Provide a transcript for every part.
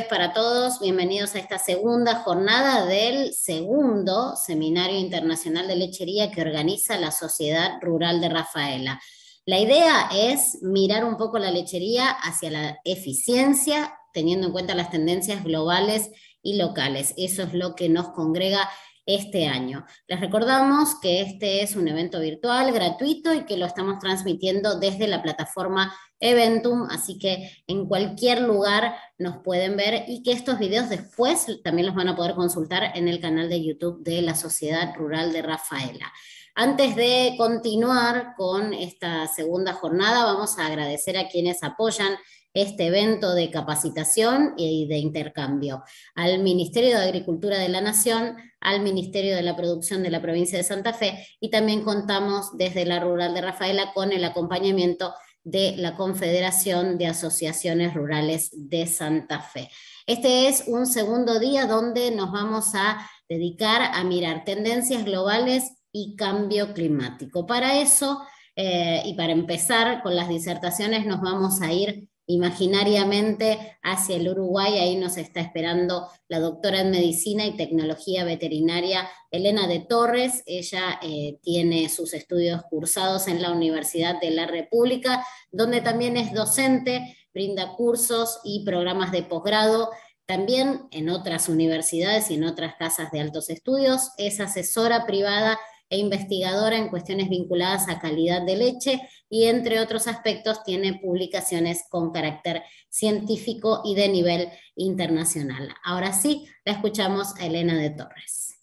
tardes para todos. Bienvenidos a esta segunda jornada del segundo Seminario Internacional de Lechería que organiza la Sociedad Rural de Rafaela. La idea es mirar un poco la lechería hacia la eficiencia, teniendo en cuenta las tendencias globales y locales. Eso es lo que nos congrega este año. Les recordamos que este es un evento virtual, gratuito, y que lo estamos transmitiendo desde la plataforma Eventum, así que en cualquier lugar nos pueden ver y que estos videos después también los van a poder consultar en el canal de YouTube de la Sociedad Rural de Rafaela. Antes de continuar con esta segunda jornada, vamos a agradecer a quienes apoyan este evento de capacitación y de intercambio: al Ministerio de Agricultura de la Nación, al Ministerio de la Producción de la Provincia de Santa Fe, y también contamos desde la Rural de Rafaela con el acompañamiento de la Confederación de Asociaciones Rurales de Santa Fe. Este es un segundo día donde nos vamos a dedicar a mirar tendencias globales y cambio climático. Para eso, y para empezar con las disertaciones, nos vamos a ir imaginariamente hacia el Uruguay. Ahí nos está esperando la doctora en Medicina y Tecnología Veterinaria, Elena de Torres. Ella tiene sus estudios cursados en la Universidad de la República, donde también es docente, brinda cursos y programas de posgrado. También en otras universidades y en otras casas de altos estudios es asesora privada e investigadora en cuestiones vinculadas a calidad de leche, y entre otros aspectos tiene publicaciones con carácter científico y de nivel internacional. Ahora sí, la escuchamos a Elena de Torres.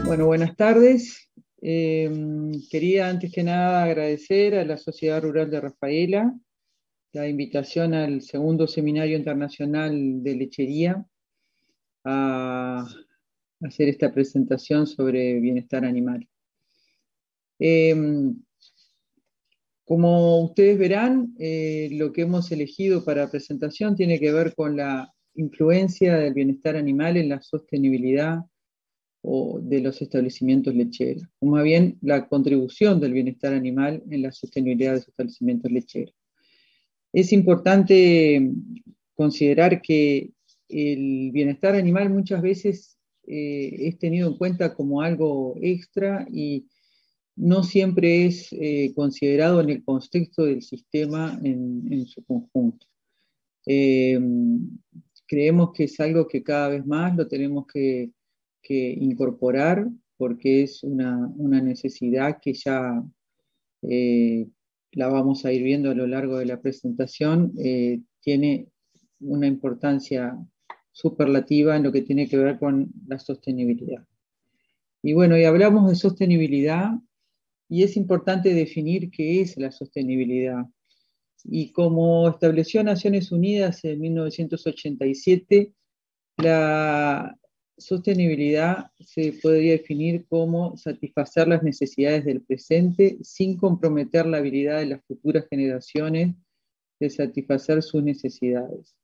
Bueno, buenas tardes. Quería antes que nada agradecer a la Sociedad Rural de Rafaela la invitación al segundo Seminario Internacional de Lechería a hacer esta presentación sobre bienestar animal. Como ustedes verán, lo que hemos elegido para presentación tiene que ver con la influencia del bienestar animal en la sostenibilidad de los establecimientos lecheros, o más bien la contribución del bienestar animal en la sostenibilidad de los establecimientos lecheros. Es importante considerar que el bienestar animal muchas veces es tenido en cuenta como algo extra y no siempre es considerado en el contexto del sistema en su conjunto. Creemos que es algo que cada vez más lo tenemos que incorporar, porque es una necesidad que ya la vamos a ir viendo a lo largo de la presentación, tiene una importancia superlativa en lo que tiene que ver con la sostenibilidad. Y bueno, y hablamos de sostenibilidad, y es importante definir qué es la sostenibilidad. Y como estableció Naciones Unidas en 1987, la sostenibilidad se podría definir como satisfacer las necesidades del presente sin comprometer la habilidad de las futuras generaciones de satisfacer sus necesidades.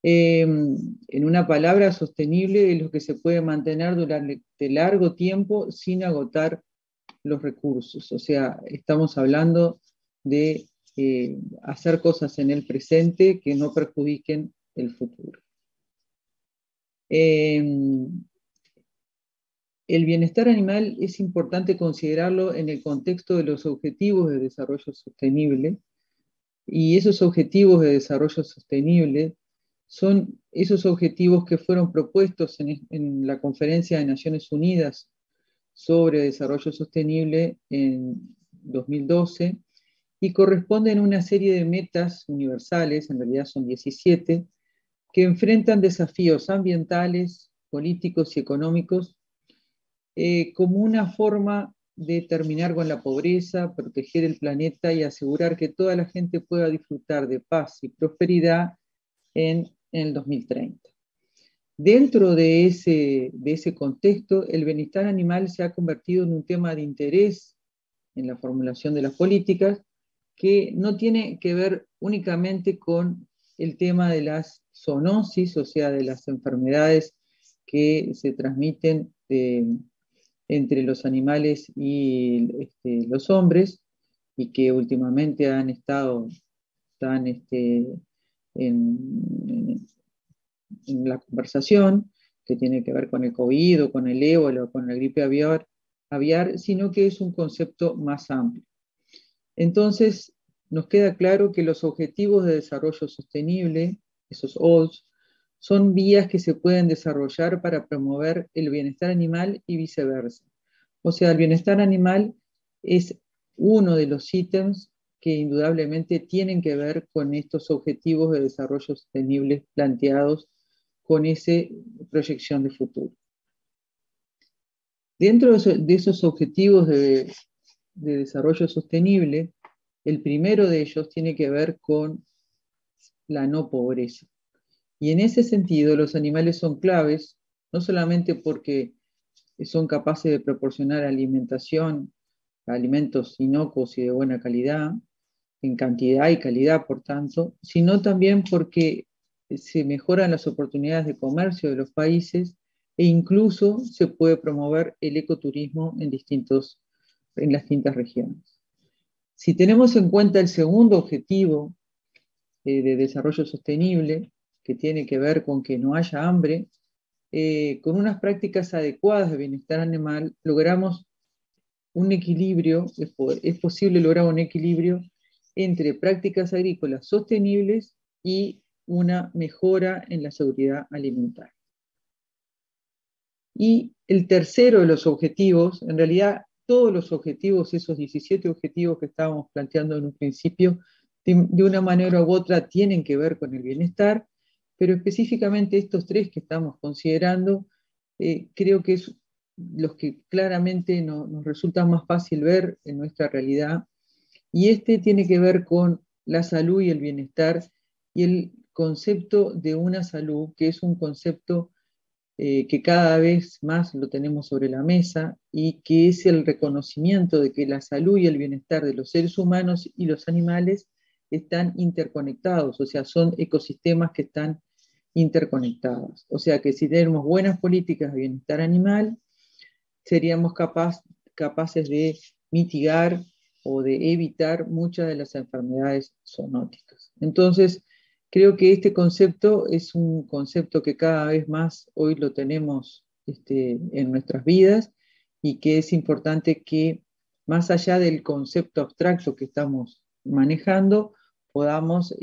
En una palabra, sostenible es lo que se puede mantener durante largo tiempo sin agotar los recursos. O sea, estamos hablando de hacer cosas en el presente que no perjudiquen el futuro. El bienestar animal es importante considerarlo en el contexto de los objetivos de desarrollo sostenible, y esos objetivos de desarrollo sostenible son esos objetivos que fueron propuestos en la Conferencia de Naciones Unidas sobre Desarrollo Sostenible en 2012, y corresponden a una serie de metas universales, en realidad son 17, que enfrentan desafíos ambientales, políticos y económicos como una forma de terminar con la pobreza, proteger el planeta y asegurar que toda la gente pueda disfrutar de paz y prosperidad en el 2030. Dentro de ese contexto, el bienestar animal se ha convertido en un tema de interés en la formulación de las políticas, que no tiene que ver únicamente con el tema de las zoonosis, o sea, de las enfermedades que se transmiten entre los animales y los hombres, y que últimamente han estado tan en la conversación, que tiene que ver con el COVID o con el ébola o con la gripe aviar, sino que es un concepto más amplio. Entonces, nos queda claro que los Objetivos de Desarrollo Sostenible, esos ODS, son vías que se pueden desarrollar para promover el bienestar animal y viceversa. O sea, el bienestar animal es uno de los ítems que indudablemente tienen que ver con estos objetivos de desarrollo sostenible planteados con esa proyección de futuro. Dentro de esos objetivos de desarrollo sostenible, el primero de ellos tiene que ver con la no pobreza. Y en ese sentido, los animales son claves, no solamente porque son capaces de proporcionar alimentación, alimentos inocuos y de buena calidad, en cantidad y calidad, por tanto, sino también porque se mejoran las oportunidades de comercio de los países e incluso se puede promover el ecoturismo en las distintas regiones. Si tenemos en cuenta el segundo objetivo de desarrollo sostenible, que tiene que ver con que no haya hambre, con unas prácticas adecuadas de bienestar animal, logramos un equilibrio, es posible lograr un equilibrio entre prácticas agrícolas sostenibles y una mejora en la seguridad alimentaria. Y el tercero de los objetivos, en realidad todos los objetivos, esos 17 objetivos que estábamos planteando en un principio, de una manera u otra tienen que ver con el bienestar, pero específicamente estos tres que estamos considerando, creo que es los que claramente nos resulta más fácil ver en nuestra realidad, y este tiene que ver con la salud y el bienestar, y el concepto de una salud, que es un concepto que cada vez más lo tenemos sobre la mesa, y que es el reconocimiento de que la salud y el bienestar de los seres humanos y los animales están interconectados, o sea, son ecosistemas que están interconectados. O sea que si tenemos buenas políticas de bienestar animal, seríamos capaces de mitigar o de evitar muchas de las enfermedades zoonóticas. Entonces, creo que este concepto es un concepto que cada vez más hoy lo tenemos en nuestras vidas, y que es importante que, más allá del concepto abstracto que estamos manejando, podamos,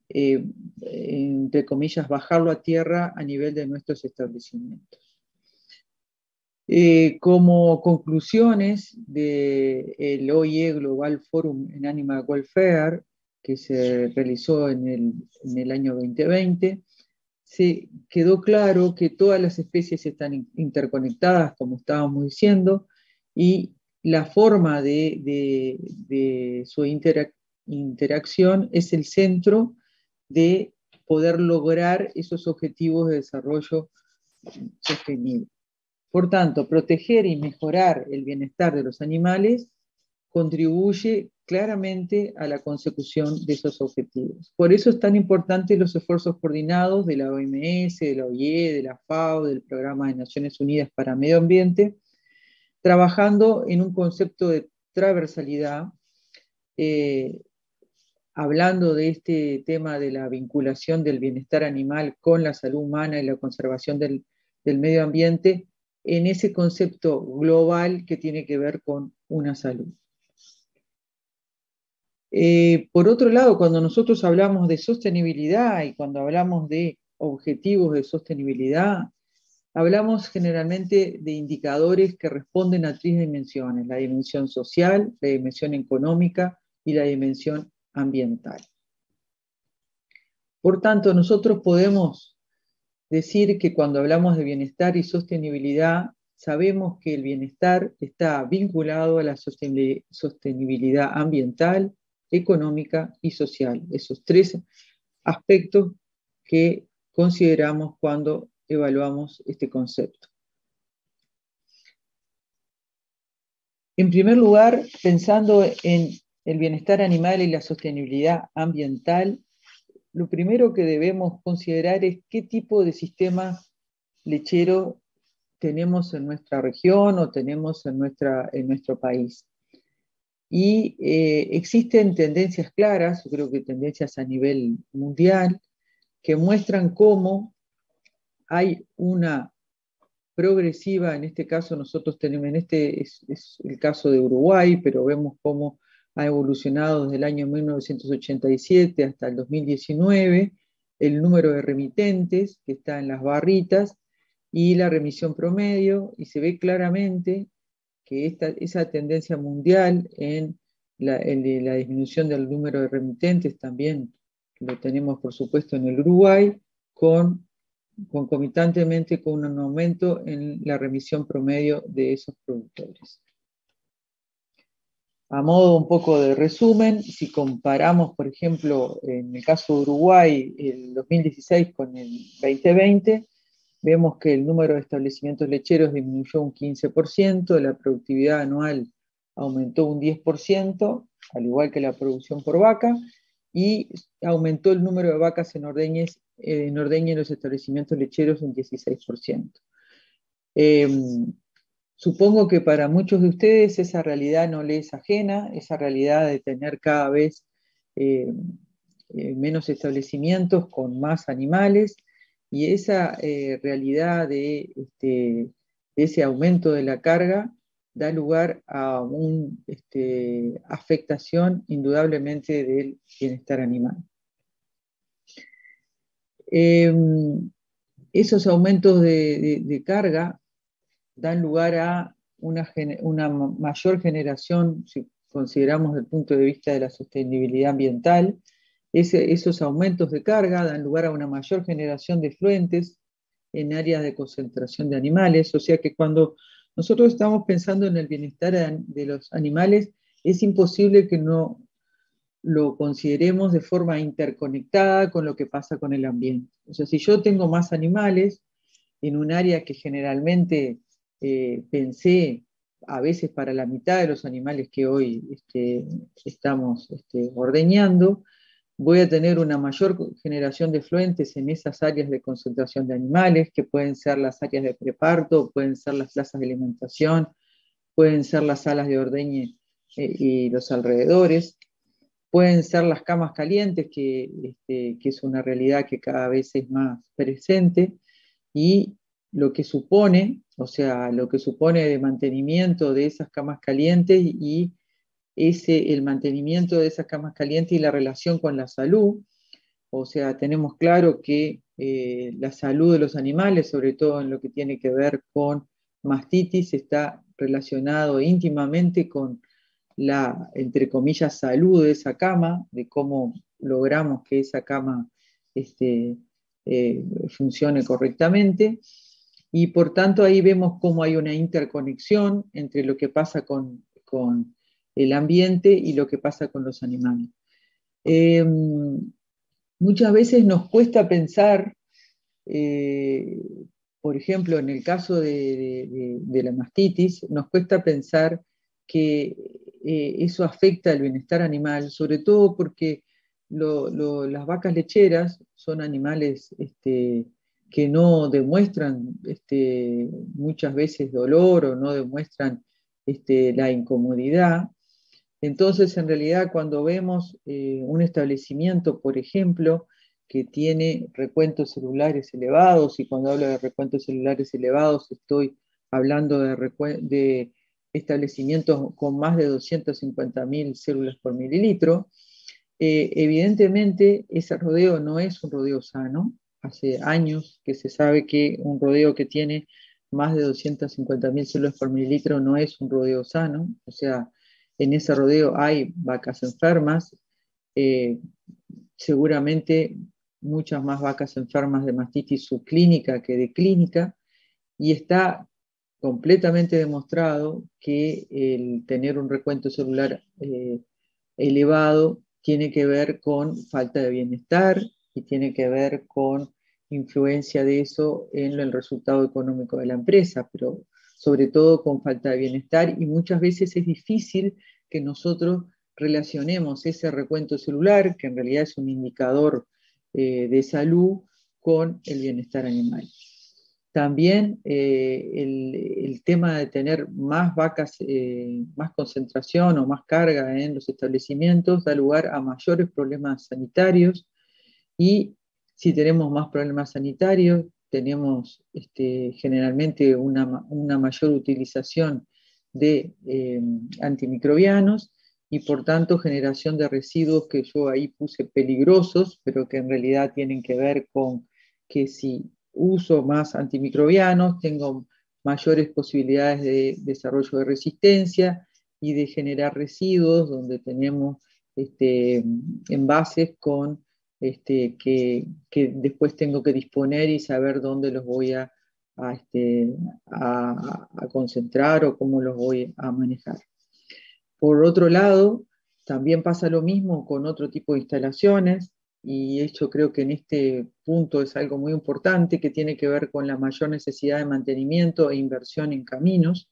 entre comillas, bajarlo a tierra a nivel de nuestros establecimientos. Como conclusiones del OIE Global Forum en Animal Welfare, que se realizó en el año 2020, se quedó claro que todas las especies están interconectadas, como estábamos diciendo, y la forma de su interacción es el centro de poder lograr esos objetivos de desarrollo sostenible. Por tanto, proteger y mejorar el bienestar de los animales contribuye claramente a la consecución de esos objetivos. Por eso es tan importante los esfuerzos coordinados de la OMS, de la OIE, de la FAO, del Programa de Naciones Unidas para Medio Ambiente, trabajando en un concepto de transversalidad, hablando de este tema de la vinculación del bienestar animal con la salud humana y la conservación del medio ambiente, en ese concepto global que tiene que ver con una salud. Por otro lado, cuando nosotros hablamos de sostenibilidad y cuando hablamos de objetivos de sostenibilidad, hablamos generalmente de indicadores que responden a tres dimensiones: la dimensión social, la dimensión económica y la dimensión ambiental. Por tanto, nosotros podemos decir que cuando hablamos de bienestar y sostenibilidad, sabemos que el bienestar está vinculado a la sostenibilidad ambiental, económica y social. Esos tres aspectos que consideramos cuando evaluamos este concepto. En primer lugar, pensando en el bienestar animal y la sostenibilidad ambiental, lo primero que debemos considerar es qué tipo de sistema lechero tenemos en nuestra región o tenemos en nuestro país. Y existen tendencias claras, yo creo que tendencias a nivel mundial, que muestran cómo hay una progresiva, en este caso nosotros tenemos, es el caso de Uruguay, pero vemos cómo ha evolucionado desde el año 1987 hasta el 2019, el número de remitentes que está en las barritas y la remisión promedio, y se ve claramente que esa tendencia mundial en la disminución del número de remitentes también lo tenemos, por supuesto, en el Uruguay, concomitantemente con un aumento en la remisión promedio de esos productores. A modo un poco de resumen, si comparamos, por ejemplo, en el caso de Uruguay, el 2016 con el 2020, vemos que el número de establecimientos lecheros disminuyó un 15%, la productividad anual aumentó un 10%, al igual que la producción por vaca, y aumentó el número de vacas en ordeña en los establecimientos lecheros un 16%. Supongo que para muchos de ustedes esa realidad no les es ajena, esa realidad de tener cada vez menos establecimientos con más animales, y esa realidad de ese aumento de la carga da lugar a una afectación indudablemente del bienestar animal. Esos aumentos de carga dan lugar a una mayor generación, si consideramos desde el punto de vista de la sostenibilidad ambiental. Esos aumentos de carga dan lugar a una mayor generación de efluentes en áreas de concentración de animales, o sea que cuando nosotros estamos pensando en el bienestar de los animales, es imposible que no lo consideremos de forma interconectada con lo que pasa con el ambiente. O sea, si yo tengo más animales en un área que generalmente pensé a veces para la mitad de los animales que hoy estamos ordeñando, voy a tener una mayor generación de efluentes en esas áreas de concentración de animales, que pueden ser las áreas de preparto, pueden ser las plazas de alimentación, pueden ser las salas de ordeñe y los alrededores, pueden ser las camas calientes, que es una realidad que cada vez es más presente, y lo que supone, o sea, lo que supone de mantenimiento de esas camas calientes y el mantenimiento de esas camas calientes y la relación con la salud. O sea, tenemos claro que la salud de los animales, sobre todo en lo que tiene que ver con mastitis, está relacionado íntimamente con la, entre comillas, salud de esa cama, de cómo logramos que esa cama funcione correctamente. Y por tanto ahí vemos cómo hay una interconexión entre lo que pasa con el ambiente y lo que pasa con los animales. Muchas veces nos cuesta pensar, por ejemplo, en el caso de la mastitis, nos cuesta pensar que eso afecta al bienestar animal, sobre todo porque las vacas lecheras son animales que no demuestran muchas veces dolor o no demuestran la incomodidad. Entonces, en realidad, cuando vemos un establecimiento, por ejemplo, que tiene recuentos celulares elevados, y cuando hablo de recuentos celulares elevados estoy hablando de establecimientos con más de 250.000 células por mililitro, evidentemente ese rodeo no es un rodeo sano. Hace años que se sabe que un rodeo que tiene más de 250.000 células por mililitro no es un rodeo sano, o sea, en ese rodeo hay vacas enfermas, seguramente muchas más vacas enfermas de mastitis subclínica que de clínica, y está completamente demostrado que el tener un recuento celular elevado tiene que ver con falta de bienestar y tiene que ver con influencia de eso en el resultado económico de la empresa, pero sobre todo con falta de bienestar, y muchas veces es difícil que nosotros relacionemos ese recuento celular, que en realidad es un indicador de salud, con el bienestar animal. También el tema de tener más vacas, más concentración o más carga en los establecimientos da lugar a mayores problemas sanitarios, y si tenemos más problemas sanitarios, tenemos generalmente una mayor utilización de antimicrobianos, y por tanto generación de residuos que yo ahí puse peligrosos, pero que en realidad tienen que ver con que si uso más antimicrobianos, tengo mayores posibilidades de desarrollo de resistencia y de generar residuos donde tenemos envases con que después tengo que disponer y saber dónde los voy a concentrar o cómo los voy a manejar. Por otro lado, también pasa lo mismo con otro tipo de instalaciones, y yo creo que en este punto es algo muy importante que tiene que ver con la mayor necesidad de mantenimiento e inversión en caminos.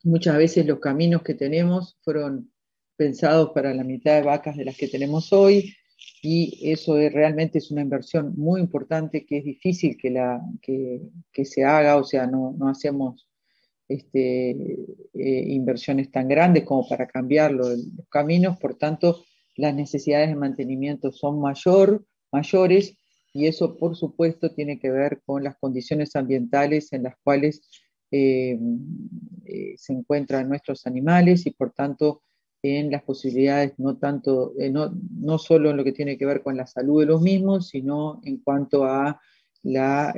Muchas veces los caminos que tenemos fueron pensados para la mitad de vacas de las que tenemos hoy, y eso realmente es una inversión muy importante que es difícil que se haga, o sea, no hacemos inversiones tan grandes como para cambiar los caminos, por tanto las necesidades de mantenimiento son mayores, y eso por supuesto tiene que ver con las condiciones ambientales en las cuales se encuentran nuestros animales, y por tanto en las posibilidades no solo en lo que tiene que ver con la salud de los mismos, sino en cuanto a las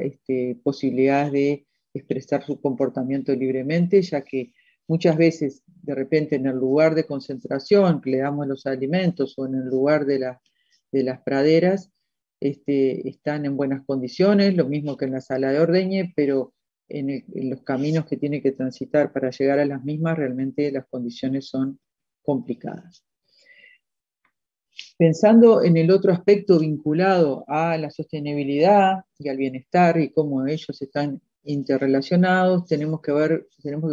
posibilidades de expresar su comportamiento libremente, ya que muchas veces de repente en el lugar de concentración que le damos los alimentos o en el lugar de las praderas están en buenas condiciones, lo mismo que en la sala de ordeñe, pero en los caminos que tiene que transitar para llegar a las mismas, realmente las condiciones son complicadas. Pensando en el otro aspecto vinculado a la sostenibilidad y al bienestar y cómo ellos están interrelacionados, tenemos que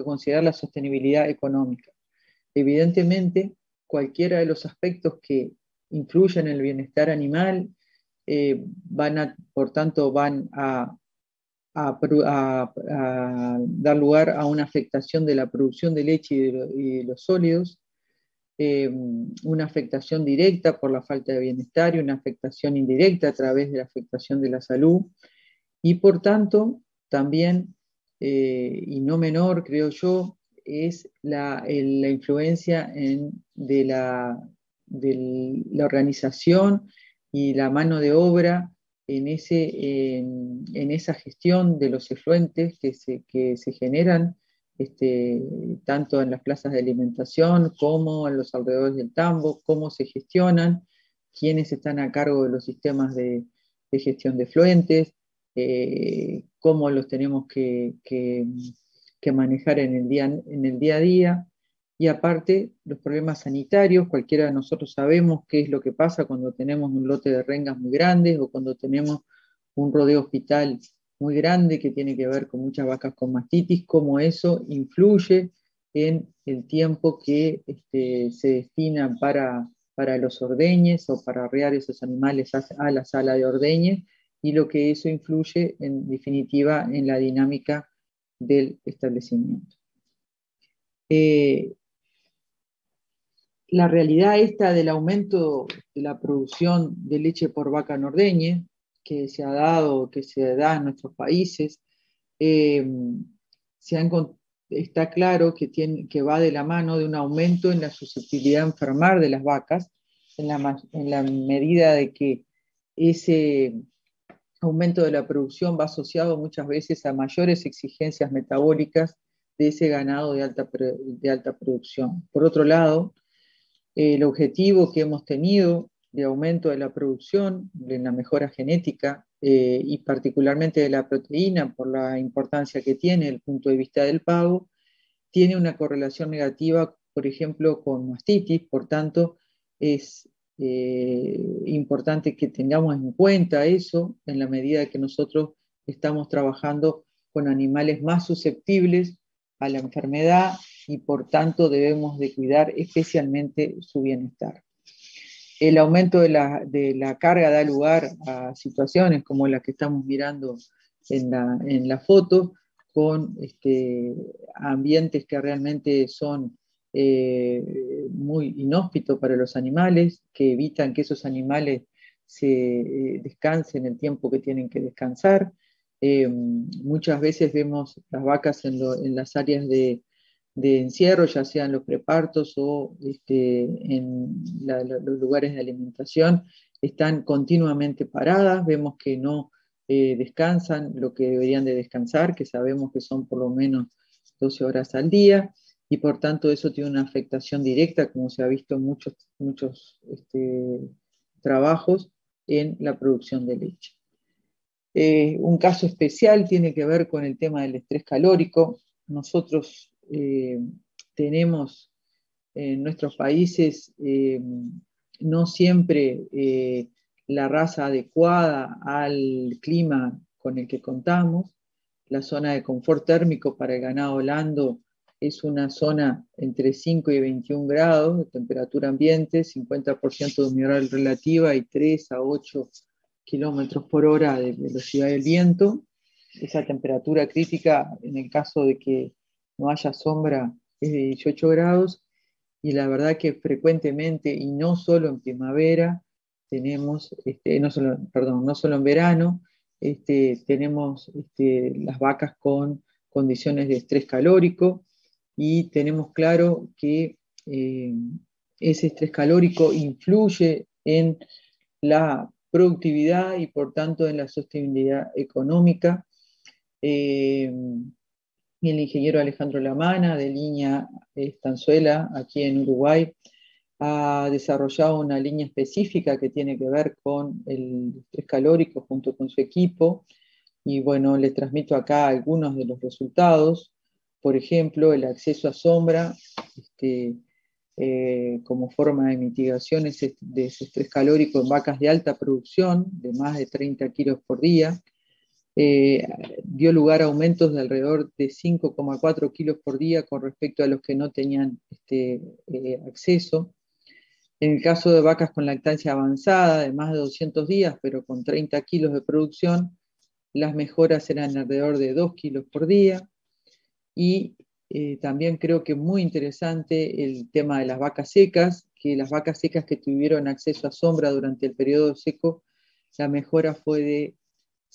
considerar la sostenibilidad económica. Evidentemente, cualquiera de los aspectos que influyen en el bienestar animal por tanto van a dar lugar a una afectación de la producción de leche y de los sólidos, una afectación directa por la falta de bienestar y una afectación indirecta a través de la afectación de la salud, y por tanto también, y no menor creo yo, es la influencia de la organización y la mano de obra en esa gestión de los efluentes que se generan tanto en las plazas de alimentación como en los alrededores del tambo, cómo se gestionan, quiénes están a cargo de los sistemas de gestión de efluentes, cómo los tenemos que manejar en el día a día. Y aparte, los problemas sanitarios, cualquiera de nosotros sabemos qué es lo que pasa cuando tenemos un lote de rengas muy grandes o cuando tenemos un rodeo hospital muy grande que tiene que ver con muchas vacas con mastitis, cómo eso influye en el tiempo que se destina para los ordeñes o para arrear esos animales a la sala de ordeñes, y lo que eso influye en definitiva en la dinámica del establecimiento. La realidad esta del aumento de la producción de leche por vaca en ordeñe que se da en nuestros países, está claro que va de la mano de un aumento en la susceptibilidad a enfermar de las vacas, en la medida de que ese aumento de la producción va asociado muchas veces a mayores exigencias metabólicas de ese ganado de alta producción. Por otro lado, el objetivo que hemos tenido de aumento de la producción, de la mejora genética y particularmente de la proteína, por la importancia que tiene desde el punto de vista del pago, tiene una correlación negativa, por ejemplo, con mastitis. Por tanto, es importante que tengamos en cuenta eso en la medida que nosotros estamos trabajando con animales más susceptibles a la enfermedad, y por tanto debemos de cuidar especialmente su bienestar. El aumento de la carga da lugar a situaciones como las que estamos mirando en la foto, con ambientes que realmente son muy inhóspitos para los animales, que evitan que esos animales se descansen el tiempo que tienen que descansar. Muchas veces vemos las vacas en las áreas de encierro, ya sean los prepartos o en los lugares de alimentación, están continuamente paradas, vemos que no descansan lo que deberían de descansar, que sabemos que son por lo menos 12 horas al día, y por tanto eso tiene una afectación directa, como se ha visto en muchos trabajos, en la producción de leche. Un caso especial tiene que ver con el tema del estrés calórico. Nosotros tenemos en nuestros países no siempre la raza adecuada al clima con el que contamos. La zona de confort térmico para el ganado holando es una zona entre 5 y 21 grados de temperatura ambiente, 50% de humedad relativa y 3 a 8 kilómetros por hora de velocidad del viento. Esa temperatura crítica, en el caso de que no haya sombra, es de 18 grados, y la verdad que frecuentemente, y no solo en primavera, tenemos, no solo en verano, tenemos las vacas con condiciones de estrés calórico, y tenemos claro que ese estrés calórico influye en la productividad y por tanto en la sostenibilidad económica. El ingeniero Alejandro Lamana, de línea Estanzuela, aquí en Uruguay, ha desarrollado una línea específica que tiene que ver con el estrés calórico junto con su equipo, y bueno, les transmito acá algunos de los resultados. Por ejemplo, el acceso a sombra, como forma de mitigación de ese estrés calórico en vacas de alta producción, de más de 30 kilos por día, dio lugar a aumentos de alrededor de 5,4 kilos por día con respecto a los que no tenían acceso. En el caso de vacas con lactancia avanzada, de más de 200 días, pero con 30 kilos de producción, las mejoras eran alrededor de 2 kilos por día. Y también creo que muy interesante el tema de las vacas secas, que las vacas secas que tuvieron acceso a sombra durante el periodo seco, la mejora fue de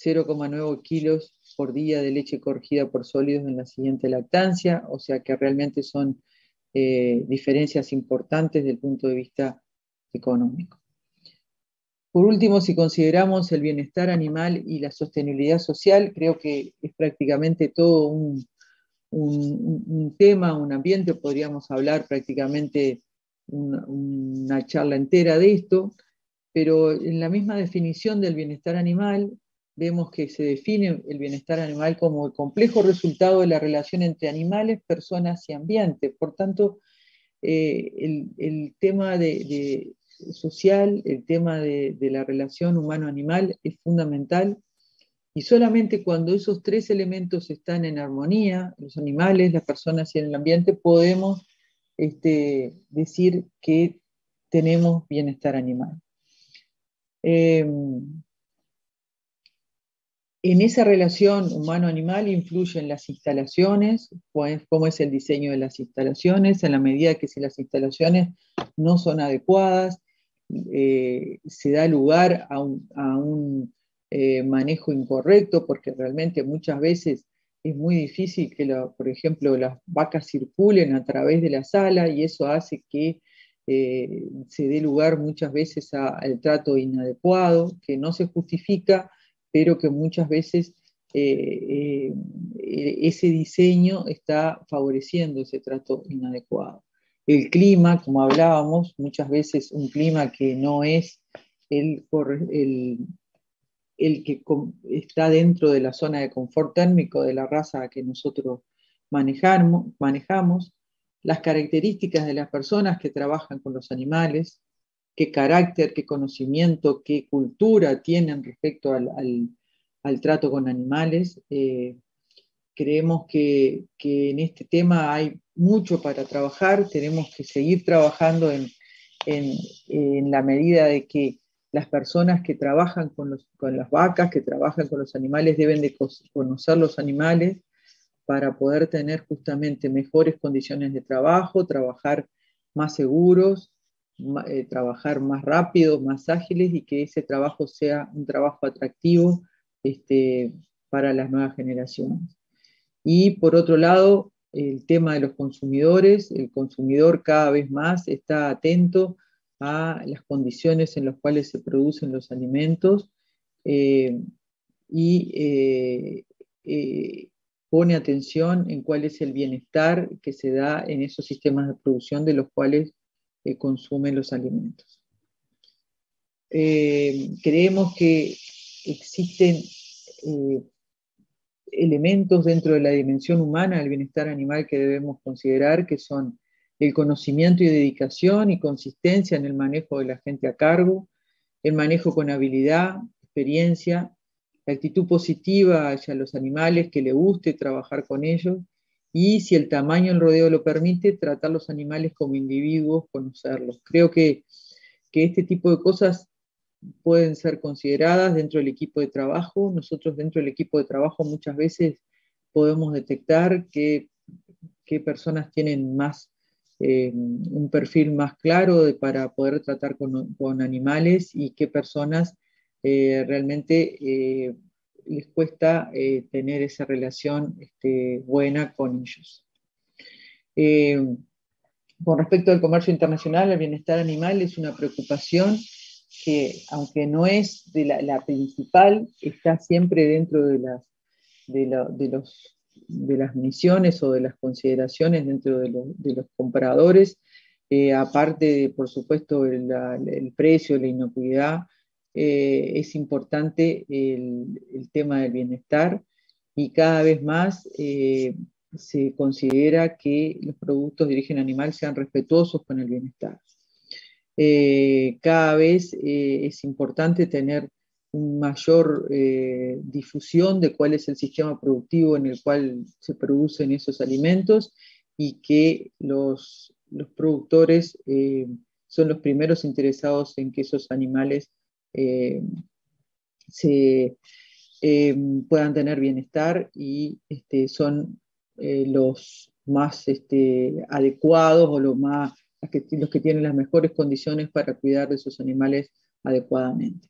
0,9 kilos por día de leche corregida por sólidos en la siguiente lactancia, o sea que realmente son diferencias importantes desde el punto de vista económico. Por último, si consideramos el bienestar animal y la sostenibilidad social, creo que es prácticamente todo un tema, un ambiente, podríamos hablar prácticamente una charla entera de esto, pero en la misma definición del bienestar animal, vemos que se define el bienestar animal como el complejo resultado de la relación entre animales, personas y ambiente. Por tanto, el tema social, el tema de la relación humano-animal es fundamental, y solamente cuando esos tres elementos están en armonía, los animales, las personas y el ambiente, podemos decir que tenemos bienestar animal. En esa relación humano-animal influyen las instalaciones, cómo es el diseño de las instalaciones, en la medida que si las instalaciones no son adecuadas, se da lugar a un manejo incorrecto, porque realmente muchas veces es muy difícil que, por ejemplo, las vacas circulen a través de la sala, y eso hace que se dé lugar muchas veces al trato inadecuado, que no se justifica, pero que muchas veces ese diseño está favoreciendo ese trato inadecuado. El clima, como hablábamos, muchas veces un clima que no es el que está dentro de la zona de confort térmico de la raza que nosotros manejamos, las características de las personas que trabajan con los animales, qué carácter, qué conocimiento, qué cultura tienen respecto al trato con animales. Creemos que en este tema hay mucho para trabajar, tenemos que seguir trabajando en en la medida de que las personas que trabajan con las vacas, que trabajan con los animales, deben de conocer los animales para poder tener justamente mejores condiciones de trabajo, trabajar más seguros, trabajar más rápido, más ágiles, y que ese trabajo sea un trabajo atractivo para las nuevas generaciones. Y por otro lado, el tema de los consumidores, el consumidor cada vez más está atento a las condiciones en las cuales se producen los alimentos, y pone atención en cuál es el bienestar que se da en esos sistemas de producción de los cuales consumen los alimentos. Creemos que existen elementos dentro de la dimensión humana del bienestar animal que debemos considerar, que son el conocimiento y dedicación y consistencia en el manejo de la gente a cargo, el manejo con habilidad, experiencia, la actitud positiva hacia los animales, que le guste trabajar con ellos, y si el tamaño del rodeo lo permite, tratar los animales como individuos, conocerlos. Creo que este tipo de cosas pueden ser consideradas dentro del equipo de trabajo. Nosotros dentro del equipo de trabajo muchas veces podemos detectar qué personas tienen más un perfil más claro para poder tratar con animales, y qué personas realmente les cuesta tener esa relación buena con ellos. Con respecto al comercio internacional, el bienestar animal es una preocupación que, aunque no es la principal, está siempre dentro de las misiones o de las consideraciones dentro de los compradores. Aparte, por supuesto, el precio, la inocuidad, es importante el tema del bienestar, y cada vez más se considera que los productos de origen animal sean respetuosos con el bienestar. Cada vez es importante tener una mayor difusión de cuál es el sistema productivo en el cual se producen esos alimentos, y que los productores son los primeros interesados en que esos animales puedan tener bienestar, y son los más adecuados, o los que tienen las mejores condiciones para cuidar de sus animales adecuadamente.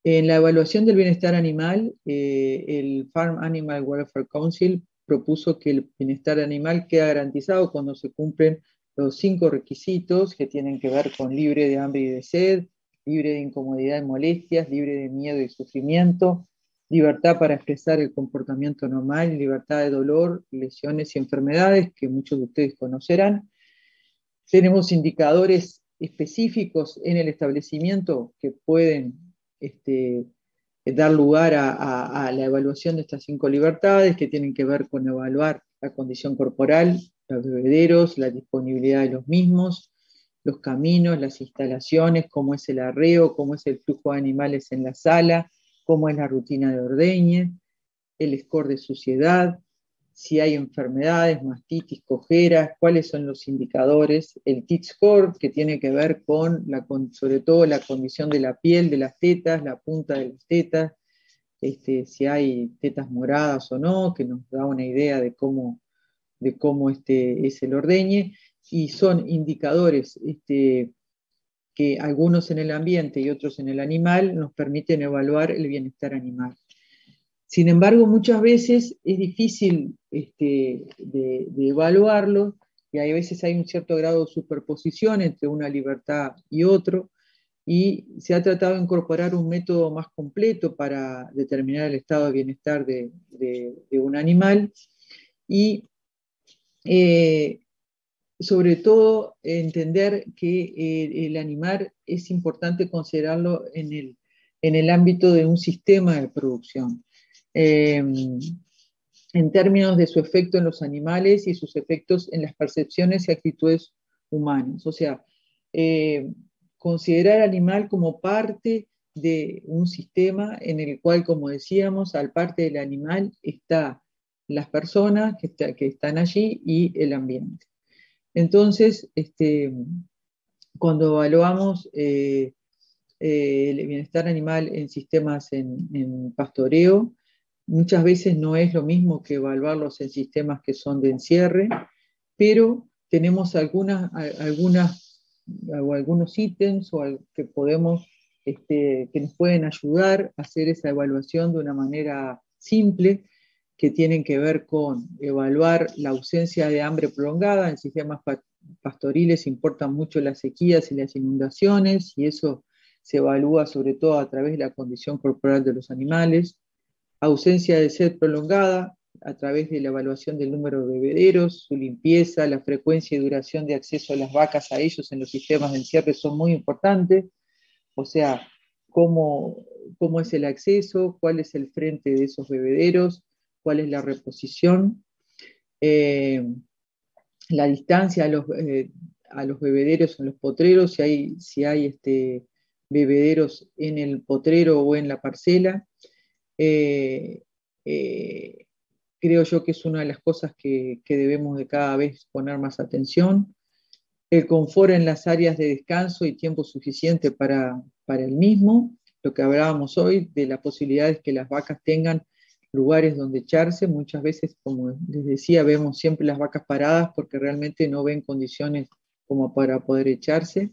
En la evaluación del bienestar animal, el Farm Animal Welfare Council propuso que el bienestar animal queda garantizado cuando se cumplen los 5 requisitos que tienen que ver con libre de hambre y de sed, libre de incomodidad y molestias, libre de miedo y sufrimiento, libertad para expresar el comportamiento normal, libertad de dolor, lesiones y enfermedades, que muchos de ustedes conocerán. Tenemos indicadores específicos en el establecimiento que pueden dar lugar a la evaluación de estas 5 libertades, que tienen que ver con evaluar la condición corporal, los bebederos, la disponibilidad de los mismos, los caminos, las instalaciones, cómo es el arreo, cómo es el flujo de animales en la sala, cómo es la rutina de ordeñe, el score de suciedad, si hay enfermedades, mastitis, cojeras, cuáles son los indicadores, el T-score, que tiene que ver con sobre todo la condición de la piel, de las tetas, la punta de las tetas, si hay tetas moradas o no, que nos da una idea de cómo es el ordeñe, y son indicadores que algunos en el ambiente y otros en el animal nos permiten evaluar el bienestar animal. Sin embargo, muchas veces es difícil de evaluarlo, y a veces hay un cierto grado de superposición entre una libertad y otro, y se ha tratado de incorporar un método más completo para determinar el estado de bienestar de un animal, y sobre todo entender que el animal es importante considerarlo en el ámbito de un sistema de producción. En términos de su efecto en los animales y sus efectos en las percepciones y actitudes humanas. O sea, considerar al animal como parte de un sistema en el cual, como decíamos, al parte del animal está las personas que están allí y el ambiente. Entonces, cuando evaluamos el bienestar animal en sistemas en pastoreo, muchas veces no es lo mismo que evaluarlos en sistemas que son de encierre, pero tenemos algunos ítems que podemos, que nos pueden ayudar a hacer esa evaluación de una manera simple, que tienen que ver con evaluar la ausencia de hambre prolongada. En sistemas pastoriles importan mucho las sequías y las inundaciones, y eso se evalúa sobre todo a través de la condición corporal de los animales. Ausencia de sed prolongada, a través de la evaluación del número de bebederos, su limpieza, la frecuencia y duración de acceso de las vacas a ellos en los sistemas de encierre son muy importantes. O sea, cómo es el acceso, cuál es el frente de esos bebederos, cuál es la reposición, la distancia a los bebederos en los potreros, si hay bebederos en el potrero o en la parcela. Creo yo que es una de las cosas que debemos de cada vez poner más atención. El confort en las áreas de descanso y tiempo suficiente para el mismo, lo que hablábamos hoy de las posibilidades que las vacas tengan lugares donde echarse. Muchas veces, como les decía, vemos siempre las vacas paradas porque realmente no ven condiciones como para poder echarse.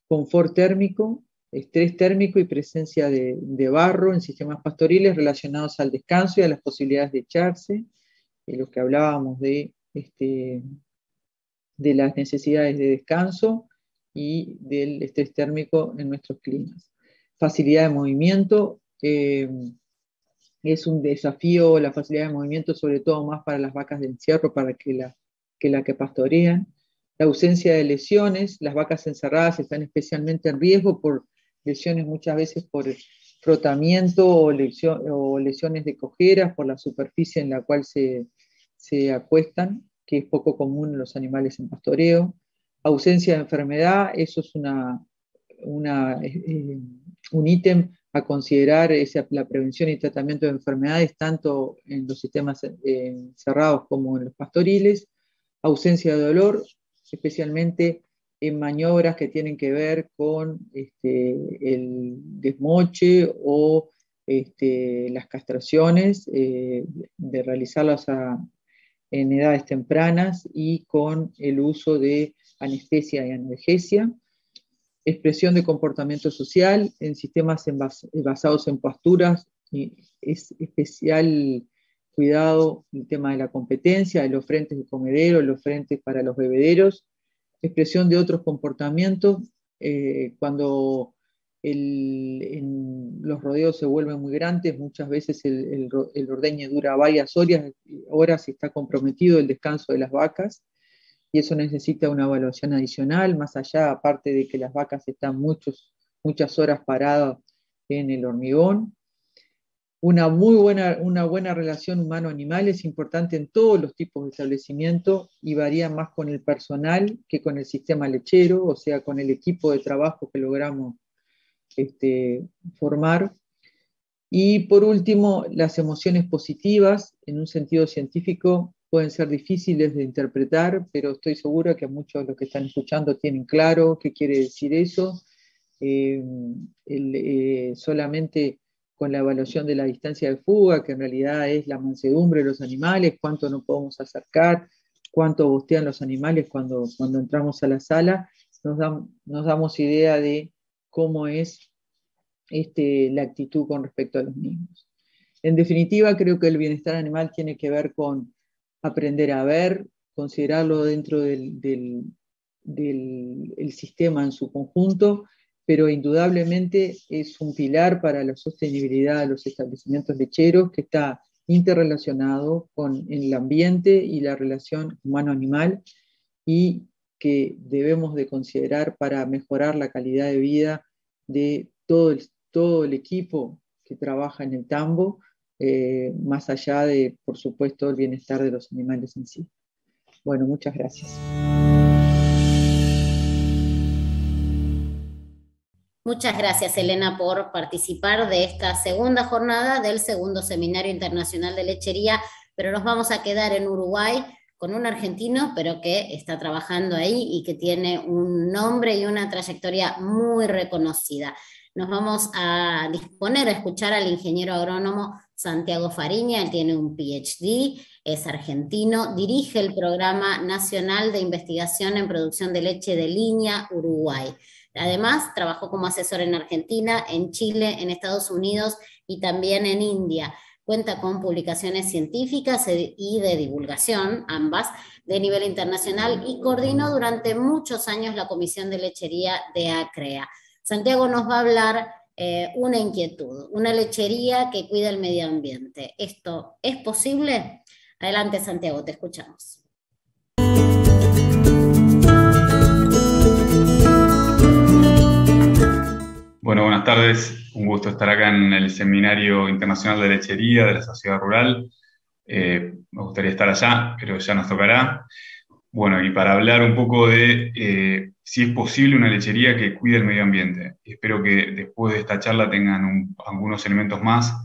Confort térmico, estrés térmico y presencia de barro en sistemas pastoriles relacionados al descanso y a las posibilidades de echarse, los que hablábamos de las necesidades de descanso y del estrés térmico en nuestros climas. Facilidad de movimiento, es un desafío la facilidad de movimiento, sobre todo más para las vacas de encierro, para la que pastorean. La ausencia de lesiones, las vacas encerradas están especialmente en riesgo por lesiones muchas veces por frotamiento o lesiones de cojeras por la superficie en la cual se acuestan, que es poco común en los animales en pastoreo. Ausencia de enfermedad, eso es un ítem a considerar, la prevención y tratamiento de enfermedades tanto en los sistemas cerrados como en los pastoriles. Ausencia de dolor, especialmente en maniobras que tienen que ver con el desmoche o las castraciones, de realizarlas en edades tempranas y con el uso de anestesia y analgesia. Expresión de comportamiento social en sistemas basados en pasturas, es especial cuidado el tema de la competencia, de los frentes de comedero, los frentes para los bebederos. Expresión de otros comportamientos, cuando los rodeos se vuelven muy grandes, muchas veces el ordeñe dura varias horas y está comprometido el descanso de las vacas, y eso necesita una evaluación adicional, más allá, aparte de que las vacas están muchas horas paradas en el hormigón. Una buena relación humano-animal es importante en todos los tipos de establecimiento y varía más con el personal que con el sistema lechero, o sea, con el equipo de trabajo que logramos formar. Y por último, las emociones positivas, en un sentido científico, pueden ser difíciles de interpretar, pero estoy segura que muchos de los que están escuchando tienen claro qué quiere decir eso. Solamente con la evaluación de la distancia de fuga, que en realidad es la mansedumbre de los animales, cuánto nos podemos acercar, cuánto bostean los animales cuando entramos a la sala, nos damos idea de cómo es la actitud con respecto a los mismos. En definitiva, creo que el bienestar animal tiene que ver con aprender a ver, considerarlo dentro del sistema en su conjunto, pero indudablemente es un pilar para la sostenibilidad de los establecimientos lecheros, que está interrelacionado con el ambiente y la relación humano-animal, y que debemos de considerar para mejorar la calidad de vida de todo el equipo que trabaja en el tambo, más allá de, por supuesto, el bienestar de los animales en sí. Bueno, muchas gracias. Muchas gracias, Elena, por participar de esta segunda jornada del segundo Seminario Internacional de Lechería, pero nos vamos a quedar en Uruguay con un argentino, pero que está trabajando ahí y que tiene un nombre y una trayectoria muy reconocida. Nos vamos a disponer a escuchar al ingeniero agrónomo Santiago Fariña. Él tiene un PhD, es argentino, dirige el Programa Nacional de Investigación en Producción de Leche de Línea, Uruguay. Además, trabajó como asesor en Argentina, en Chile, en Estados Unidos y también en India. Cuenta con publicaciones científicas y de divulgación, ambas, de nivel internacional, y coordinó durante muchos años la Comisión de Lechería de ACREA. Santiago nos va a hablar una inquietud, una lechería que cuida el medio ambiente. ¿Esto es posible? Adelante, Santiago, te escuchamos. Bueno, buenas tardes. Un gusto estar acá en el Seminario Internacional de Lechería de la Sociedad Rural. Me gustaría estar allá, pero ya nos tocará. Bueno, y para hablar un poco de si es posible una lechería que cuide el medio ambiente. Espero que después de esta charla tengan algunos elementos más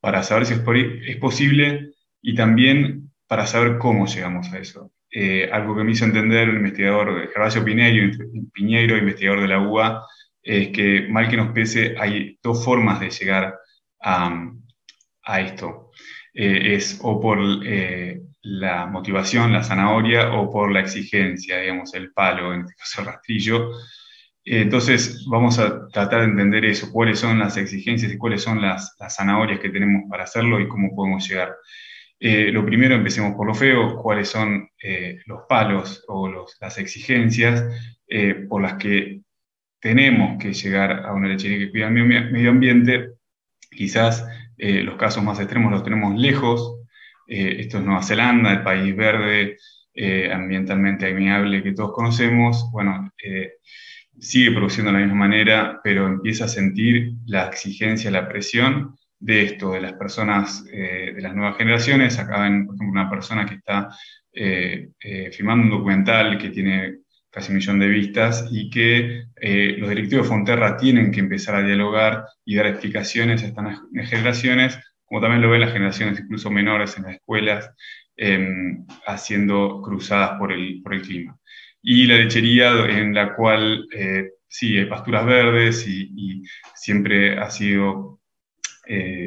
para saber si es posible y también para saber cómo llegamos a eso. Algo que me hizo entender el investigador Gervasio Piñeiro, investigador de la UBA, es que, mal que nos pese, hay dos formas de llegar a esto. Es o por la motivación, la zanahoria, o por la exigencia, digamos, el palo, en este caso el rastrillo. Entonces vamos a tratar de entender eso, cuáles son las exigencias y cuáles son las zanahorias que tenemos para hacerlo y cómo podemos llegar. Lo primero, empecemos por lo feo, cuáles son los palos o las exigencias por las que tenemos que llegar a una lechería que cuida el medio ambiente. Quizás los casos más extremos los tenemos lejos. Esto es Nueva Zelanda, el país verde, ambientalmente amigable que todos conocemos. Bueno, sigue produciendo de la misma manera, pero empieza a sentir la exigencia, la presión de esto, de las personas, de las nuevas generaciones. Acá ven, por ejemplo, una persona que está filmando un documental que tiene casi 1 millón de vistas y que los directivos de Fonterra tienen que empezar a dialogar y dar explicaciones a estas generaciones, como también lo ven las generaciones incluso menores en las escuelas, haciendo cruzadas por el clima. Y la lechería en la cual sí, hay pasturas verdes y siempre ha sido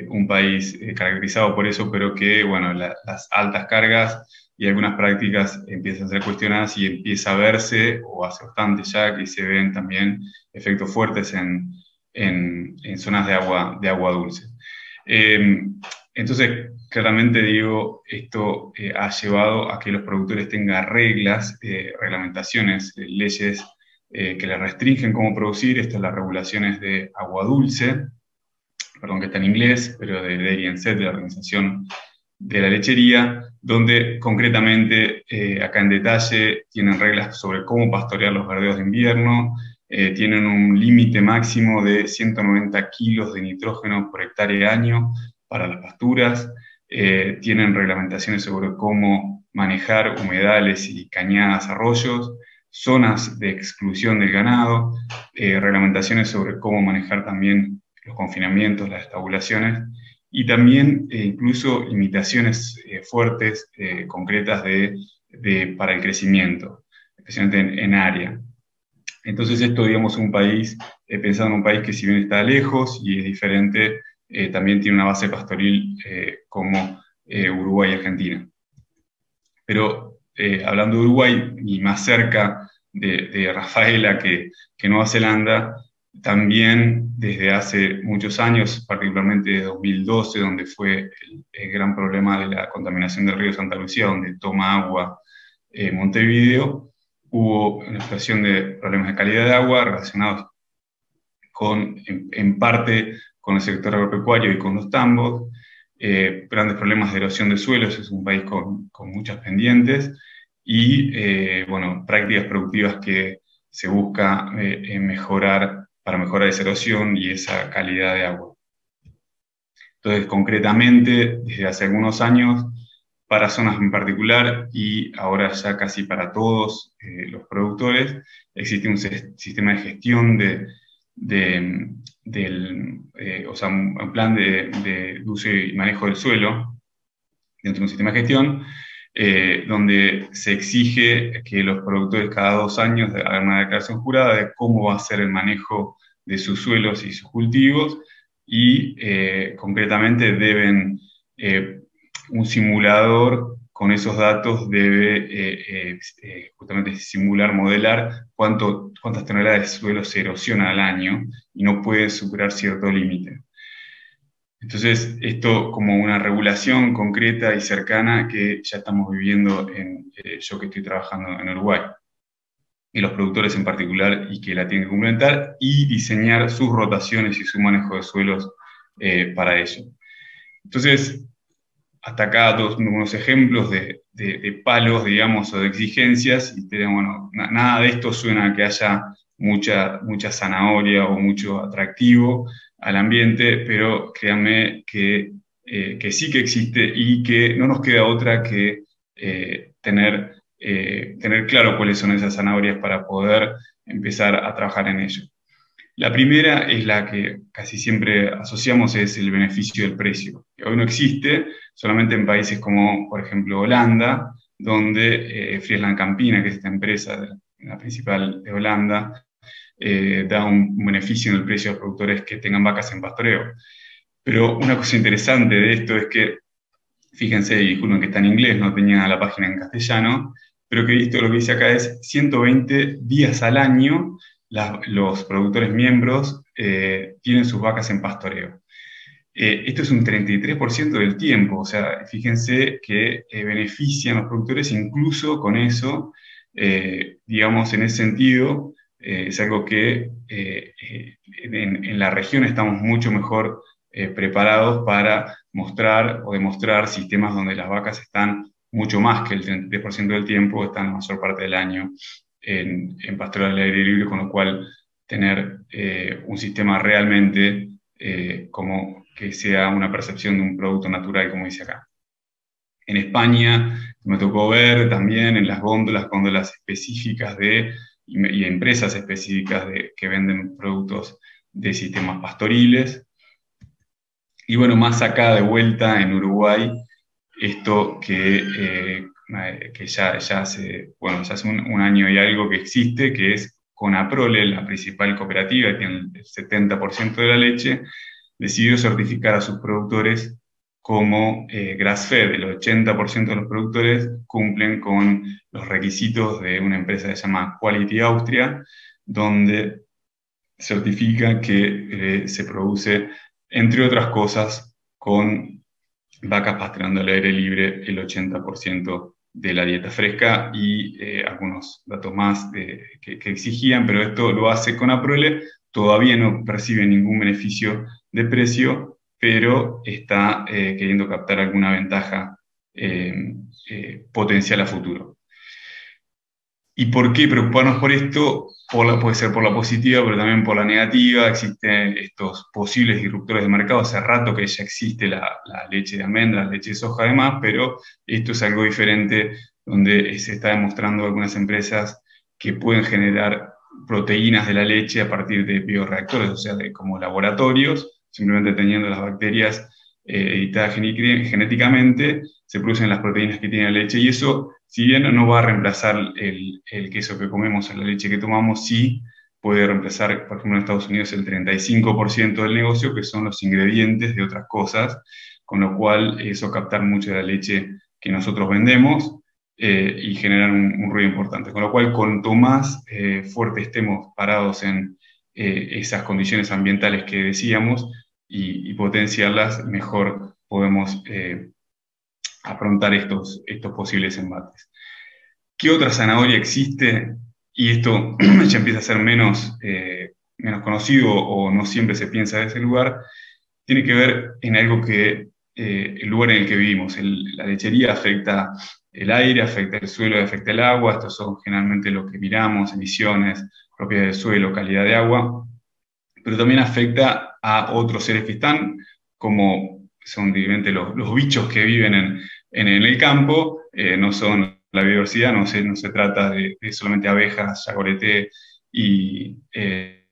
un país caracterizado por eso, pero que, bueno, las altas cargas y algunas prácticas empiezan a ser cuestionadas y empieza a verse, o hace bastante ya, que se ven también efectos fuertes en zonas de agua dulce. Entonces, claramente digo, esto ha llevado a que los productores tengan reglas, reglamentaciones, leyes que les restringen cómo producir. Estas son las regulaciones de agua dulce, perdón que está en inglés, pero de Dairy and Set, de la Organización de la Lechería, donde concretamente, acá en detalle, tienen reglas sobre cómo pastorear los verdeos de invierno, tienen un límite máximo de 190 kilos de nitrógeno por hectárea año para las pasturas, tienen reglamentaciones sobre cómo manejar humedales y cañadas, arroyos, zonas de exclusión del ganado, reglamentaciones sobre cómo manejar también los confinamientos, las estabulaciones, y también incluso limitaciones fuertes, concretas para el crecimiento, especialmente en área. Entonces esto, digamos, pensando en un país que si bien está lejos y es diferente, también tiene una base pastoril como Uruguay y Argentina. Pero hablando de Uruguay, y más cerca de Rafaela que Nueva Zelanda, también desde hace muchos años, particularmente desde 2012, donde fue el gran problema de la contaminación del río Santa Lucía, donde toma agua Montevideo, hubo una situación de problemas de calidad de agua relacionados en parte con el sector agropecuario y con los tambos, grandes problemas de erosión de suelos. Es un país con muchas pendientes, y bueno, prácticas productivas que se busca mejorar para mejorar esa erosión y esa calidad de agua. Entonces, concretamente, desde hace algunos años, para zonas en particular y ahora ya casi para todos los productores, existe un sistema de gestión o sea, un plan de uso y manejo del suelo dentro de un sistema de gestión donde se exige que los productores cada 2 años hagan una declaración jurada de cómo va a ser el manejo de sus suelos y sus cultivos, y concretamente deben, un simulador con esos datos debe justamente simular, modelar cuántas toneladas de suelo se erosiona al año y no puede superar cierto límite. Entonces, esto como una regulación concreta y cercana que ya estamos viviendo yo que estoy trabajando en Uruguay, y los productores en particular, y que la tienen que complementar y diseñar sus rotaciones y su manejo de suelos para ello. Entonces, hasta acá unos ejemplos de palos, digamos, o de exigencias, y bueno, nada de esto suena a que haya mucha zanahoria o mucho atractivo al ambiente, pero créanme que sí que existe y que no nos queda otra que tener claro cuáles son esas zanahorias para poder empezar a trabajar en ello. La primera es la que casi siempre asociamos, es el beneficio del precio, que hoy no existe, solamente en países como, por ejemplo, Holanda, donde FrieslandCampina, que es esta empresa, la principal de Holanda, da un beneficio en el precio a los productores que tengan vacas en pastoreo. Pero una cosa interesante de esto es que, fíjense, y disculpen que está en inglés, no tenía la página en castellano, pero que esto lo que dice acá es 120 días al año los productores miembros tienen sus vacas en pastoreo. Esto es un 33% del tiempo, o sea, fíjense que benefician a los productores incluso con eso, digamos, en ese sentido, es algo que en la región estamos mucho mejor preparados para mostrar o demostrar sistemas donde las vacas están mucho más que el 33% del tiempo, están la mayor parte del año en pastoreo al aire libre, con lo cual tener un sistema realmente como que sea una percepción de un producto natural, como dice acá. En España me tocó ver también en las góndolas específicas y empresas específicas que venden productos de sistemas pastoriles. Y bueno, más acá de vuelta en Uruguay, esto que ya hace un año y algo que existe, que es Conaprole, la principal cooperativa que tiene el 70% de la leche, decidió certificar a sus productores como grass-fed. El 80% de los productores cumplen con los requisitos de una empresa que se llama Quality Austria, donde certifica que se produce, entre otras cosas, con vacas pastoreando al aire libre el 80% de la dieta fresca, y algunos datos más que exigían, pero esto lo hace Conaprole. Todavía no percibe ningún beneficio de precio, pero está queriendo captar alguna ventaja potencial a futuro. ¿Y por qué preocuparnos por esto? Puede ser por la positiva, pero también por la negativa. Existen estos posibles disruptores de mercado. Hace rato que ya existe la leche de almendras, la leche de soja además, pero esto es algo diferente, donde se está demostrando algunas empresas que pueden generar proteínas de la leche a partir de bioreactores, o sea, como laboratorios, simplemente teniendo las bacterias editadas genéticamente, se producen las proteínas que tiene la leche, y eso, si bien no va a reemplazar el queso que comemos o la leche que tomamos, sí puede reemplazar, por ejemplo, en Estados Unidos el 35% del negocio, que son los ingredientes de otras cosas, con lo cual eso captar mucho de la leche que nosotros vendemos y generar un ruido importante. Con lo cual, cuanto más fuerte estemos parados en esas condiciones ambientales que decíamos y potenciarlas, mejor podemos afrontar estos posibles embates. ¿Qué otra zanahoria existe? Y esto ya empieza a ser menos conocido, o no siempre se piensa de ese lugar. Tiene que ver en algo que el lugar en el que vivimos. La lechería afecta el aire, afecta el suelo, afecta el agua. Estos son generalmente lo que miramos: emisiones, propiedad del suelo, calidad de agua. Pero también afecta a otros seres que están, como son directamente los bichos que viven en el campo. No son la biodiversidad, no se trata de solamente abejas, yaguareté y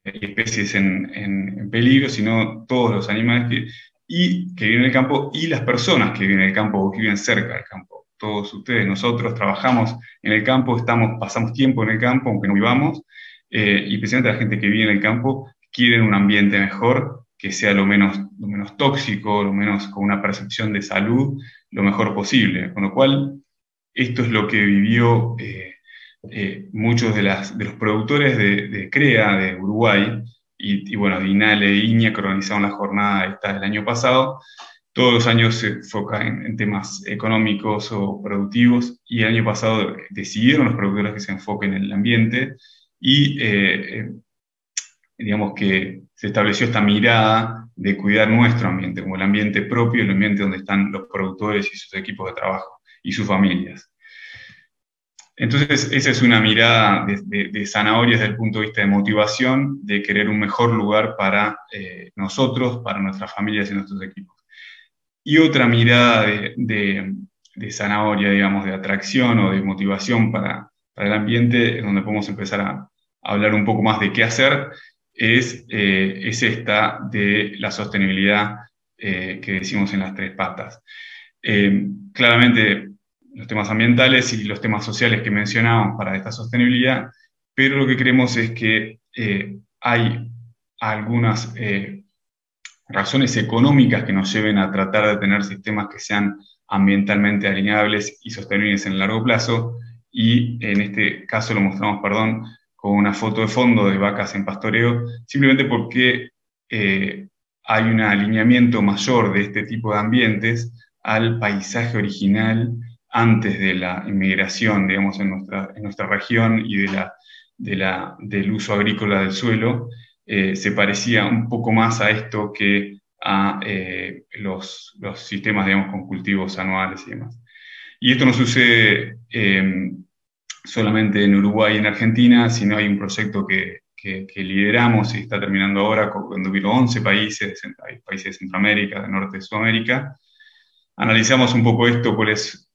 especies en peligro, sino todos los animales que viven en el campo, y las personas que viven en el campo o que viven cerca del campo. todos ustedes, nosotros trabajamos en el campo, pasamos tiempo en el campo, aunque no vivamos, y especialmente la gente que vive en el campo quiere un ambiente mejor, que sea lo menos tóxico, lo menos con una percepción de salud, lo mejor posible. Con lo cual, esto es lo que vivió muchos de los productores de CREA de Uruguay, y bueno, Dinale e Iña, que organizaron la jornada esta del año pasado. Todos los años se enfoca en temas económicos o productivos, y el año pasado decidieron los productores que se enfoquen en el ambiente, y digamos que se estableció esta mirada de cuidar nuestro ambiente, como el ambiente propio, el ambiente donde están los productores y sus equipos de trabajo, y sus familias. Entonces, esa es una mirada de Zanahoria desde el punto de vista de motivación, de querer un mejor lugar para nosotros, para nuestras familias y nuestros equipos. Y otra mirada de Zanahoria, digamos, de atracción o de motivación para el ambiente, donde podemos empezar a hablar un poco más de qué hacer, es esta de la sostenibilidad que decimos en las 3 patas. Claramente, los temas ambientales y los temas sociales que mencionamos para esta sostenibilidad, pero lo que creemos es que hay algunas razones económicas que nos lleven a tratar de tener sistemas que sean ambientalmente alineables y sostenibles en el largo plazo, y en este caso lo mostramos, con una foto de fondo de vacas en pastoreo, simplemente porque hay un alineamiento mayor de este tipo de ambientes al paisaje original antes de la inmigración, digamos, en nuestra región, y del uso agrícola del suelo. Se parecía un poco más a esto que a los sistemas, digamos, con cultivos anuales y demás. Y esto no sucede solamente en Uruguay y en Argentina, sino hay un proyecto que lideramos y está terminando ahora, cuando hubieron 11 países, hay países de Centroamérica, de Norte de Sudamérica. Analizamos un poco esto, cuál es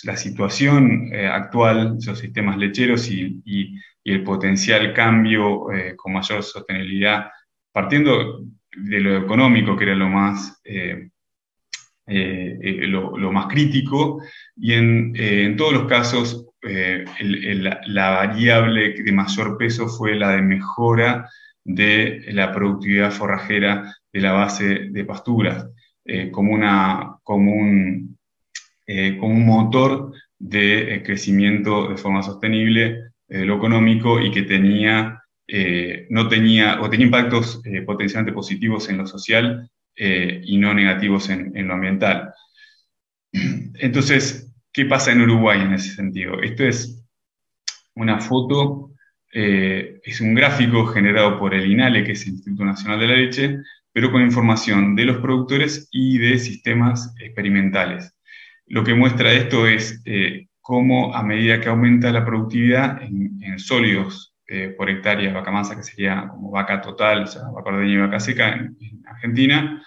la situación actual de los sistemas lecheros y el potencial cambio con mayor sostenibilidad, partiendo de lo económico, que era lo más crítico, y en todos los casos la variable de mayor peso fue la de mejora de la productividad forrajera de la base de pasturas, como un motor de crecimiento de forma sostenible de lo económico, y que tenía impactos potencialmente positivos en lo social y no negativos en lo ambiental. Entonces, ¿qué pasa en Uruguay en ese sentido? Esto es una foto, es un gráfico generado por el INALE, que es el Instituto Nacional de la Leche, pero con información de los productores y de sistemas experimentales. Lo que muestra esto es cómo, a medida que aumenta la productividad en sólidos por hectárea de vaca mansa, que sería como vaca total, o sea, vaca ordeña y vaca seca en Argentina, a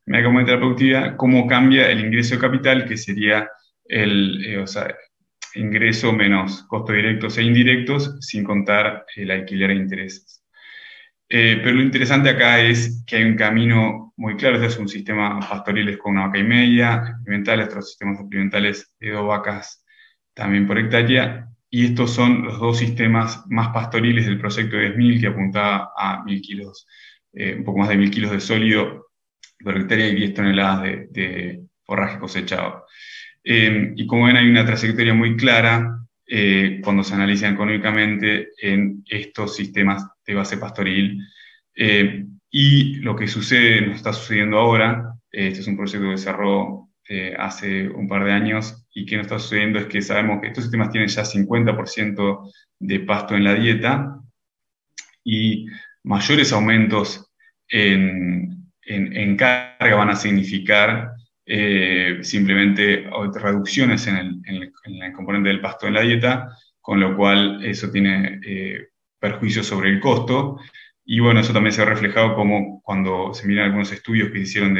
medida que aumenta la productividad, cómo cambia el ingreso de capital, que sería ingreso menos costos directos e indirectos, sin contar el alquiler e intereses. Pero lo interesante acá es que hay un camino muy claro. Este es un sistema pastoriles con una vaca y media, experimentales, otros sistemas experimentales de 2 vacas también por hectárea, y estos son los 2 sistemas más pastoriles del proyecto de 10.000, que apuntaba a 1.000 kilos, un poco más de 1.000 kilos de sólido por hectárea y 10 toneladas de forraje cosechado. Y como ven, hay una trayectoria muy clara cuando se analiza económicamente en estos sistemas de base pastoril. Y lo que sucede, nos está sucediendo ahora, este es un proyecto que se cerró hace un par de años, y que nos está sucediendo es que sabemos que estos sistemas tienen ya 50% de pasto en la dieta, y mayores aumentos en carga van a significar simplemente reducciones en el componente del pasto en la dieta, con lo cual eso tiene perjuicios sobre el costo. Y bueno, eso también se ha reflejado como cuando se miran algunos estudios que se hicieron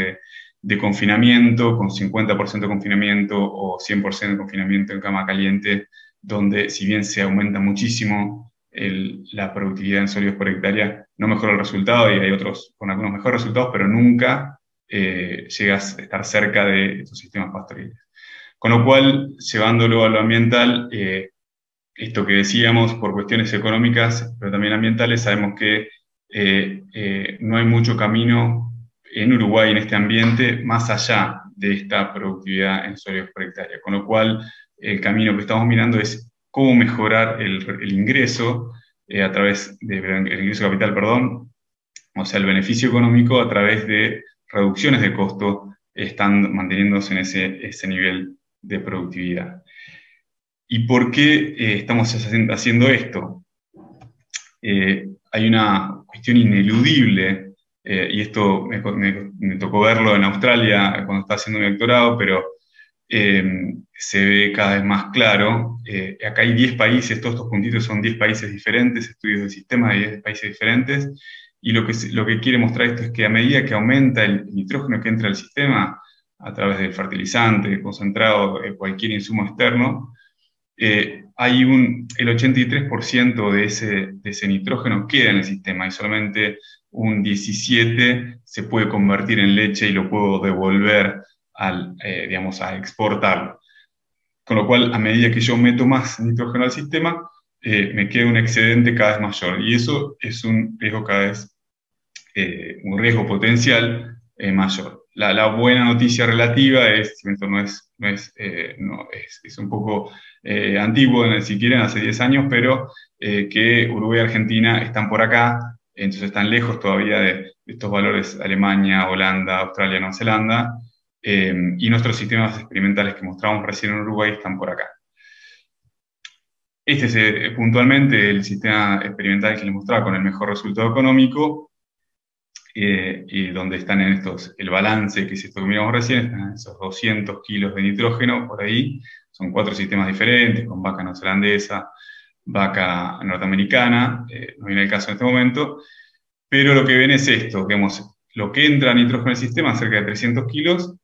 de confinamiento, con 50% de confinamiento o 100% de confinamiento en cama caliente, donde si bien se aumenta muchísimo la productividad en sólidos por hectárea, no mejora el resultado, y hay otros con algunos mejores resultados, pero nunca llegas a estar cerca de estos sistemas pastoriles. Con lo cual, llevándolo a lo ambiental, esto que decíamos por cuestiones económicas, pero también ambientales, sabemos que no hay mucho camino en Uruguay, en este ambiente, más allá de esta productividad en soles por hectárea. Con lo cual, el camino que estamos mirando es cómo mejorar el ingreso a través el ingreso capital, perdón, o sea, el beneficio económico a través de reducciones de costo, están manteniéndose en ese nivel de productividad. ¿Y por qué estamos haciendo esto? Hay una cuestión ineludible, y esto me tocó verlo en Australia cuando estaba haciendo mi doctorado, pero se ve cada vez más claro. Acá hay 10 países, todos estos puntitos son 10 países diferentes, estudios del sistema de 10 países diferentes, y lo que quiere mostrar esto es que a medida que aumenta el nitrógeno que entra al sistema, a través del fertilizante, concentrado, cualquier insumo externo, el 83% de ese nitrógeno queda en el sistema y solamente un 17% se puede convertir en leche y lo puedo devolver a exportarlo. Con lo cual, a medida que yo meto más nitrógeno al sistema, me queda un excedente cada vez mayor. Y eso es un riesgo un riesgo potencial mayor. La buena noticia relativa es, esto es un poco antiguo, si quieren, hace 10 años, pero que Uruguay y Argentina están por acá, entonces están lejos todavía de estos valores Alemania, Holanda, Australia, Nueva Zelanda, y nuestros sistemas experimentales que mostramos recién en Uruguay están por acá. Este es puntualmente el sistema experimental que les mostraba con el mejor resultado económico, y donde están el balance, que es esto que miramos recién, están esos 200 kilos de nitrógeno por ahí. Son 4 sistemas diferentes, con vaca neozelandesa, vaca norteamericana, no viene el caso en este momento, pero lo que ven es esto, digamos, lo que entra nitrógeno en el sistema, cerca de 300 kilos,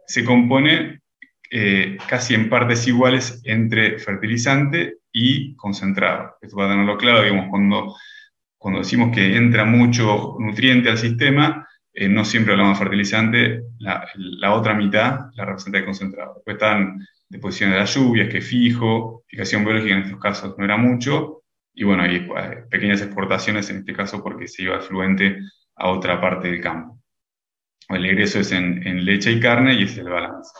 se compone casi en partes iguales entre fertilizante y concentrado. Esto para tenerlo claro, digamos, cuando decimos que entra mucho nutriente al sistema, no siempre hablamos de fertilizante, la otra mitad la representa el concentrado. Después están deposiciones de las lluvias, que fijo, fijación biológica en estos casos no era mucho, y bueno, hay pequeñas exportaciones en este caso porque se iba fluente a otra parte del campo. El ingreso es en leche y carne y ese es el balance.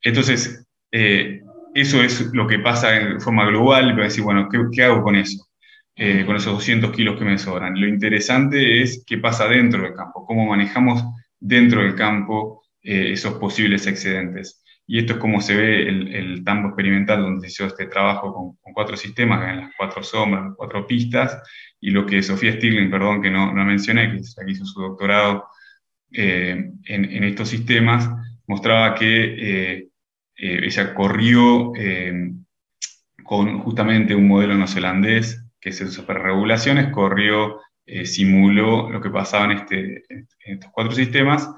Entonces, eso es lo que pasa en forma global, y puedo decir, bueno, ¿qué hago con eso? Con esos 200 kilos que me sobran. Lo interesante es qué pasa dentro del campo, cómo manejamos dentro del campo esos posibles excedentes. Y esto es como se ve el tambo experimental donde se hizo este trabajo con 4 sistemas, en las 4 sombras, las 4 pistas, y lo que Sofía Stirling, perdón, que no mencioné, que es la que hizo su doctorado en estos sistemas, mostraba que ella corrió con justamente un modelo neozelandés que es el superregulaciones, simuló lo que pasaba en estos 4 sistemas,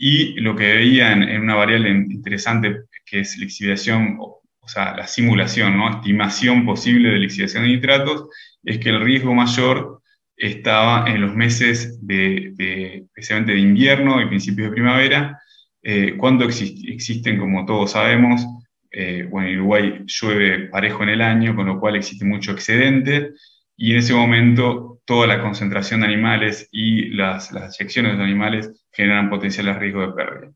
y lo que veía en una variable interesante que es lixiviación, o sea, la simulación, ¿no? Estimación posible de lixiviación de nitratos, es que el riesgo mayor estaba en los meses especialmente de invierno y principios de primavera, cuando existen, como todos sabemos, bueno, en Uruguay llueve parejo en el año, con lo cual existe mucho excedente, y en ese momento toda la concentración de animales y las eyecciones de los animales generan potenciales riesgos de pérdida.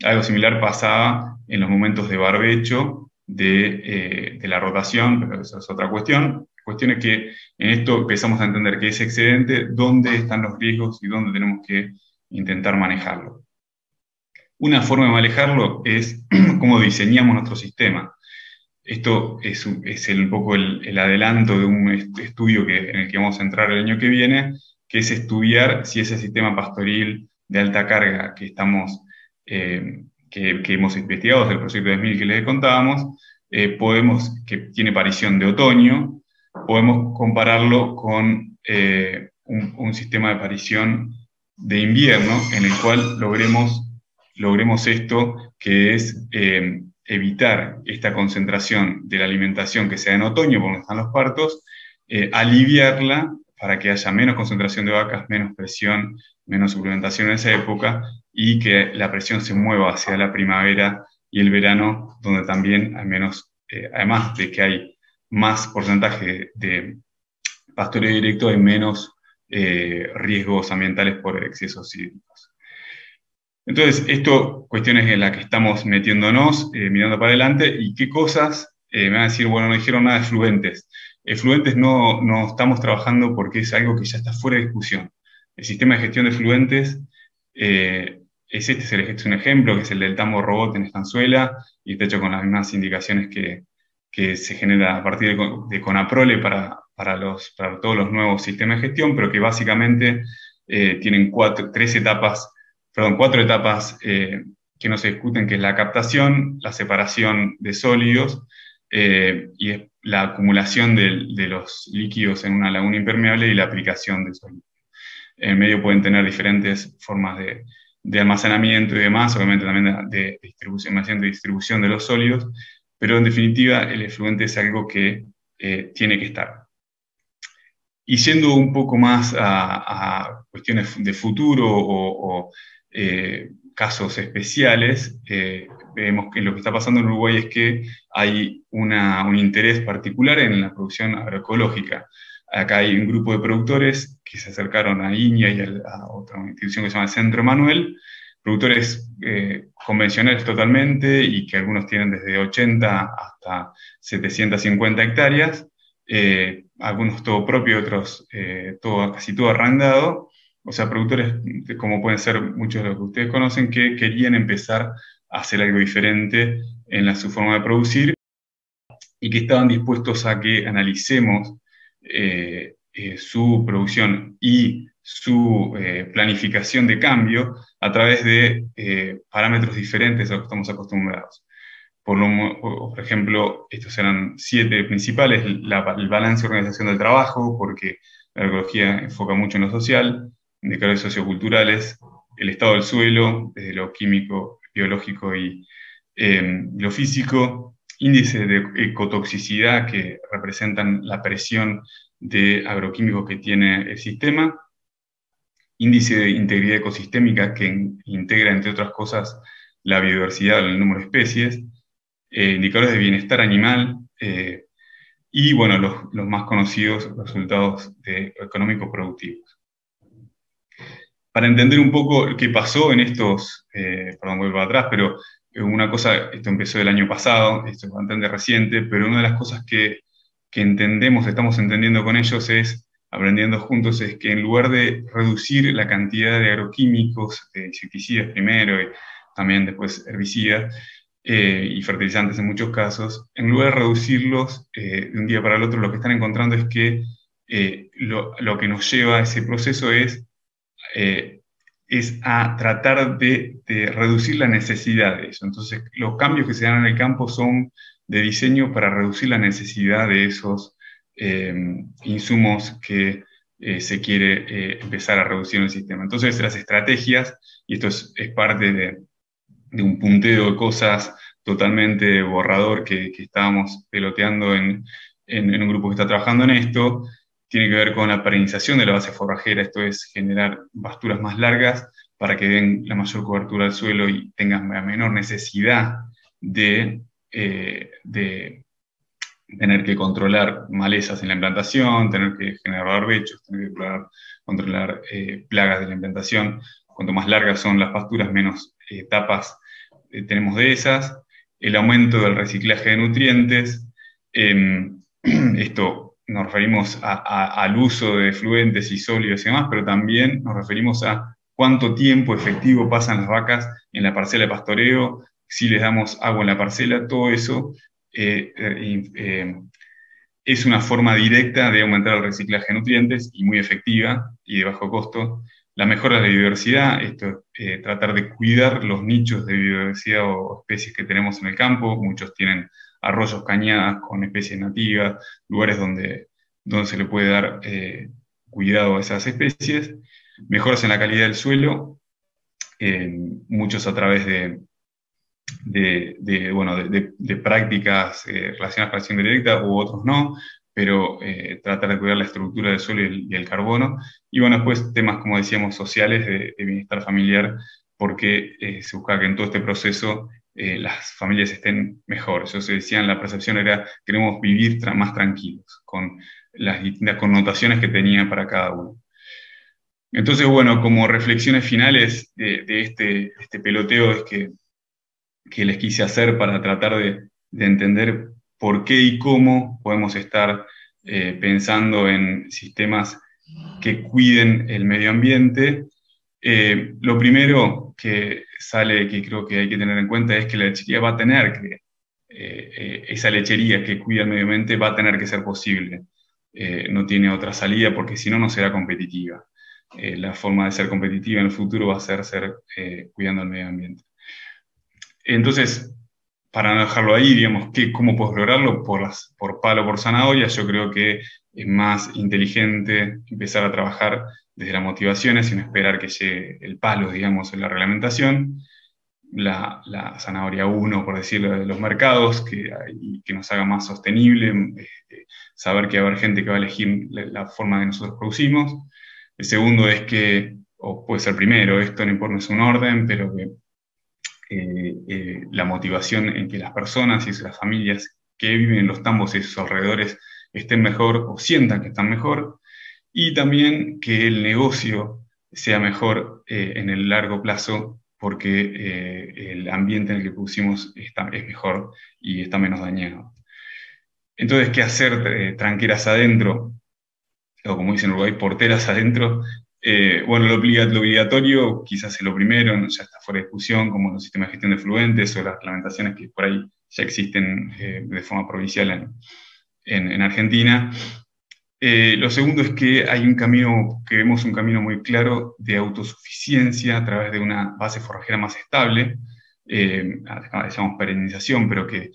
Algo similar pasaba en los momentos de barbecho de la rotación, pero eso es otra cuestión. La cuestión es que en esto empezamos a entender que es excedente, dónde están los riesgos y dónde tenemos que intentar manejarlo. Una forma de manejarlo es cómo diseñamos nuestro sistema. Esto es un poco el adelanto de un estudio en el que vamos a entrar el año que viene, que es estudiar si ese sistema pastoril de alta carga que hemos investigado desde el proyecto de 2000 que les contábamos, que tiene parición de otoño, podemos compararlo con un sistema de parición de invierno, en el cual logremos esto, que es evitar esta concentración de la alimentación que se da en otoño, por donde están los partos, aliviarla para que haya menos concentración de vacas, menos presión, menos suplementación en esa época, y que la presión se mueva hacia la primavera y el verano, donde también hay menos, además de que hay más porcentaje de pastoreo directo, hay menos riesgos ambientales por excesos hídricos. Entonces, esto, cuestiones en las que estamos metiéndonos, mirando para adelante, y qué cosas, me van a decir, bueno, no dijeron nada de fluentes. Fluentes no estamos trabajando porque es algo que ya está fuera de discusión. El sistema de gestión de fluentes es un ejemplo, que es el del tambo robot en estanzuela, y está hecho con las mismas indicaciones que se genera a partir de Conaprole para todos los nuevos sistemas de gestión, pero que básicamente tienen cuatro etapas que no se discuten, que es la captación, la separación de sólidos y la acumulación de los líquidos en una laguna impermeable y la aplicación de sólidos. En el medio pueden tener diferentes formas de almacenamiento y demás, obviamente también de distribución de los sólidos, pero en definitiva el efluente es algo que tiene que estar. Y yendo un poco más a cuestiones de futuro o casos especiales, vemos que lo que está pasando en Uruguay es que hay un interés particular en la producción agroecológica. Acá hay un grupo de productores que se acercaron a INIA y a otra institución que se llama Centro Manuel, productores convencionales totalmente y que algunos tienen desde 80 hasta 750 hectáreas, algunos todo propio, otros casi todo arrendado, o sea, productores como pueden ser muchos de los que ustedes conocen, que querían empezar a hacer algo diferente en su forma de producir y que estaban dispuestos a que analicemos su producción y su planificación de cambio a través de parámetros diferentes a los que estamos acostumbrados. Por ejemplo, estos eran 7 principales: el balance y organización del trabajo, porque la agroecología enfoca mucho en lo social, indicadores socioculturales, el estado del suelo, desde lo químico, biológico y lo físico, índices de ecotoxicidad que representan la presión de agroquímicos que tiene el sistema, índice de integridad ecosistémica que integra, entre otras cosas, la biodiversidad, el número de especies, indicadores de bienestar animal, y bueno, los más conocidos resultados económicos productivos. Para entender un poco qué pasó en estos, perdón, voy para atrás, pero una cosa, esto empezó el año pasado, esto es bastante reciente, pero una de las cosas que estamos entendiendo con ellos aprendiendo juntos, es que en lugar de reducir la cantidad de agroquímicos, de insecticidas primero y también después herbicidas, y fertilizantes en muchos casos, en lugar de reducirlos de un día para el otro, lo que están encontrando es que lo que nos lleva a ese proceso es a tratar de reducir la necesidad de eso. Entonces, los cambios que se dan en el campo son de diseño para reducir la necesidad de esos insumos que se quiere empezar a reducir en el sistema. Entonces, las estrategias, y esto es parte de un punteo de cosas totalmente borrador que estábamos peloteando en un grupo que está trabajando en esto, tiene que ver con la perenización de la base forrajera, esto es generar pasturas más largas para que den la mayor cobertura al suelo y tengan la menor necesidad de tener que controlar malezas en la implantación, tener que generar barbechos, tener que controlar plagas de la implantación. Cuanto más largas son las pasturas, menos etapas tenemos de esas. El aumento del reciclaje de nutrientes. Esto nos referimos al uso de fluentes y sólidos y demás, pero también nos referimos a cuánto tiempo efectivo pasan las vacas en la parcela de pastoreo, si les damos agua en la parcela, todo eso es una forma directa de aumentar el reciclaje de nutrientes y muy efectiva y de bajo costo. La mejora de la biodiversidad, esto es tratar de cuidar los nichos de biodiversidad o especies que tenemos en el campo. Muchos tienen arroyos, cañadas con especies nativas, lugares donde se le puede dar cuidado a esas especies. Mejoras en la calidad del suelo, muchos a través de prácticas relacionadas con la acción directa, u otros no, pero tratar de cuidar la estructura del suelo y el carbono. Y bueno, después temas, como decíamos, sociales, de bienestar familiar, porque se busca que en todo este proceso las familias estén mejor. Ellos decían, la percepción era, queremos vivir más tranquilos, con las distintas connotaciones que tenía para cada uno. Entonces, bueno, como reflexiones finales de este peloteo es que les quise hacer para tratar de entender por qué y cómo podemos estar pensando en sistemas que cuiden el medio ambiente. Lo primero que sale, que creo que hay que tener en cuenta, es que la lechería va a tener que, esa lechería que cuida el medio ambiente va a tener que ser posible. No tiene otra salida porque si no, no será competitiva. La forma de ser competitiva en el futuro va a ser cuidando el medio ambiente. Entonces, para no dejarlo ahí, digamos, ¿cómo puedes lograrlo? Por palo, por zanahoria. Yo creo que es más inteligente empezar a trabajar desde las motivaciones sin esperar que llegue el palo, digamos, en la reglamentación. La zanahoria 1, por decirlo, de los mercados, que nos haga más sostenible, saber que va a haber gente que va a elegir la forma que nosotros producimos. El segundo es que, o puede ser primero, esto no importa, no es un orden, pero que la motivación en que las personas y las familias que viven en los tambos y sus alrededores estén mejor o sientan que están mejor, y también que el negocio sea mejor en el largo plazo porque el ambiente en el que producimos es mejor y está menos dañado. Entonces, ¿qué hacer? Tranqueras adentro, o como dicen en Uruguay, porteras adentro. Bueno, lo obligatorio quizás es lo primero, ya está fuera de discusión, como los sistemas de gestión de fluentes o las reglamentaciones que por ahí ya existen de forma provincial en Argentina. Lo segundo es que hay un camino, que vemos un camino muy claro de autosuficiencia a través de una base forrajera más estable, llamamos perenización, pero que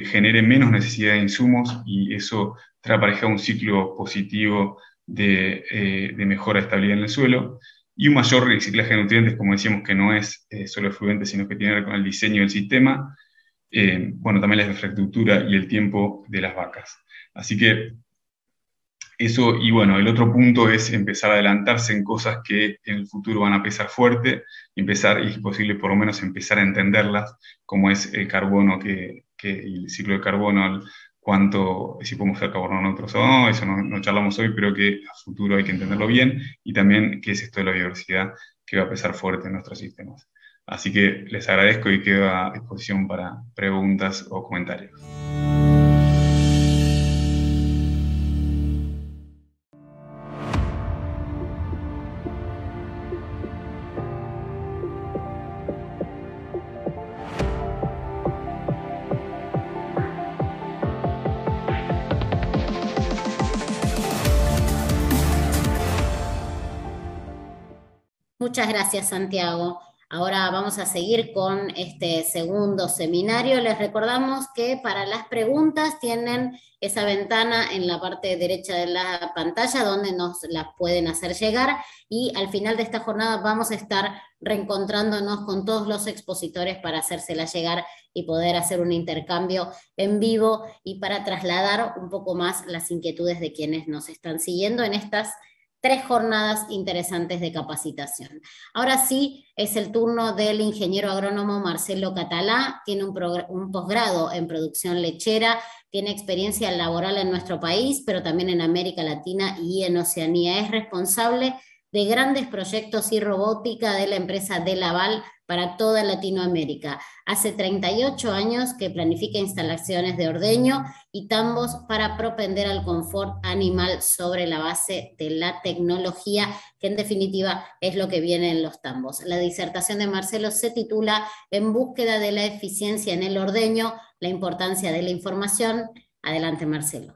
genere menos necesidad de insumos, y eso trae aparejado un ciclo positivo de mejora de estabilidad en el suelo, y un mayor reciclaje de nutrientes, como decíamos, que no es solo el fluente, sino que tiene que ver con el diseño del sistema, bueno, también la infraestructura y el tiempo de las vacas. Así que eso, y bueno, el otro punto es empezar a adelantarse en cosas que en el futuro van a pesar fuerte, y es posible por lo menos empezar a entenderlas, como es el carbono y el ciclo de carbono, si podemos usar carbono neutros o no, eso no charlamos hoy, pero que a futuro hay que entenderlo bien, y también qué es esto de la biodiversidad que va a pesar fuerte en nuestros sistemas. Así que les agradezco y quedo a disposición para preguntas o comentarios. Muchas gracias, Santiago. Ahora vamos a seguir con este segundo seminario. Les recordamos que para las preguntas tienen esa ventana en la parte derecha de la pantalla donde nos las pueden hacer llegar, y al final de esta jornada vamos a estar reencontrándonos con todos los expositores para hacérselas llegar y poder hacer un intercambio en vivo y para trasladar un poco más las inquietudes de quienes nos están siguiendo en estas 3 jornadas interesantes de capacitación. Ahora sí, es el turno del ingeniero agrónomo Marcelo Catalá. Tiene un posgrado en producción lechera, tiene experiencia laboral en nuestro país, pero también en América Latina y en Oceanía. Es responsable de grandes proyectos y robótica de la empresa De Laval para toda Latinoamérica. Hace 38 años que planifica instalaciones de ordeño y tambos para propender al confort animal sobre la base de la tecnología, que en definitiva es lo que viene en los tambos. La disertación de Marcelo se titula En búsqueda de la eficiencia en el ordeño, la importancia de la información. Adelante, Marcelo.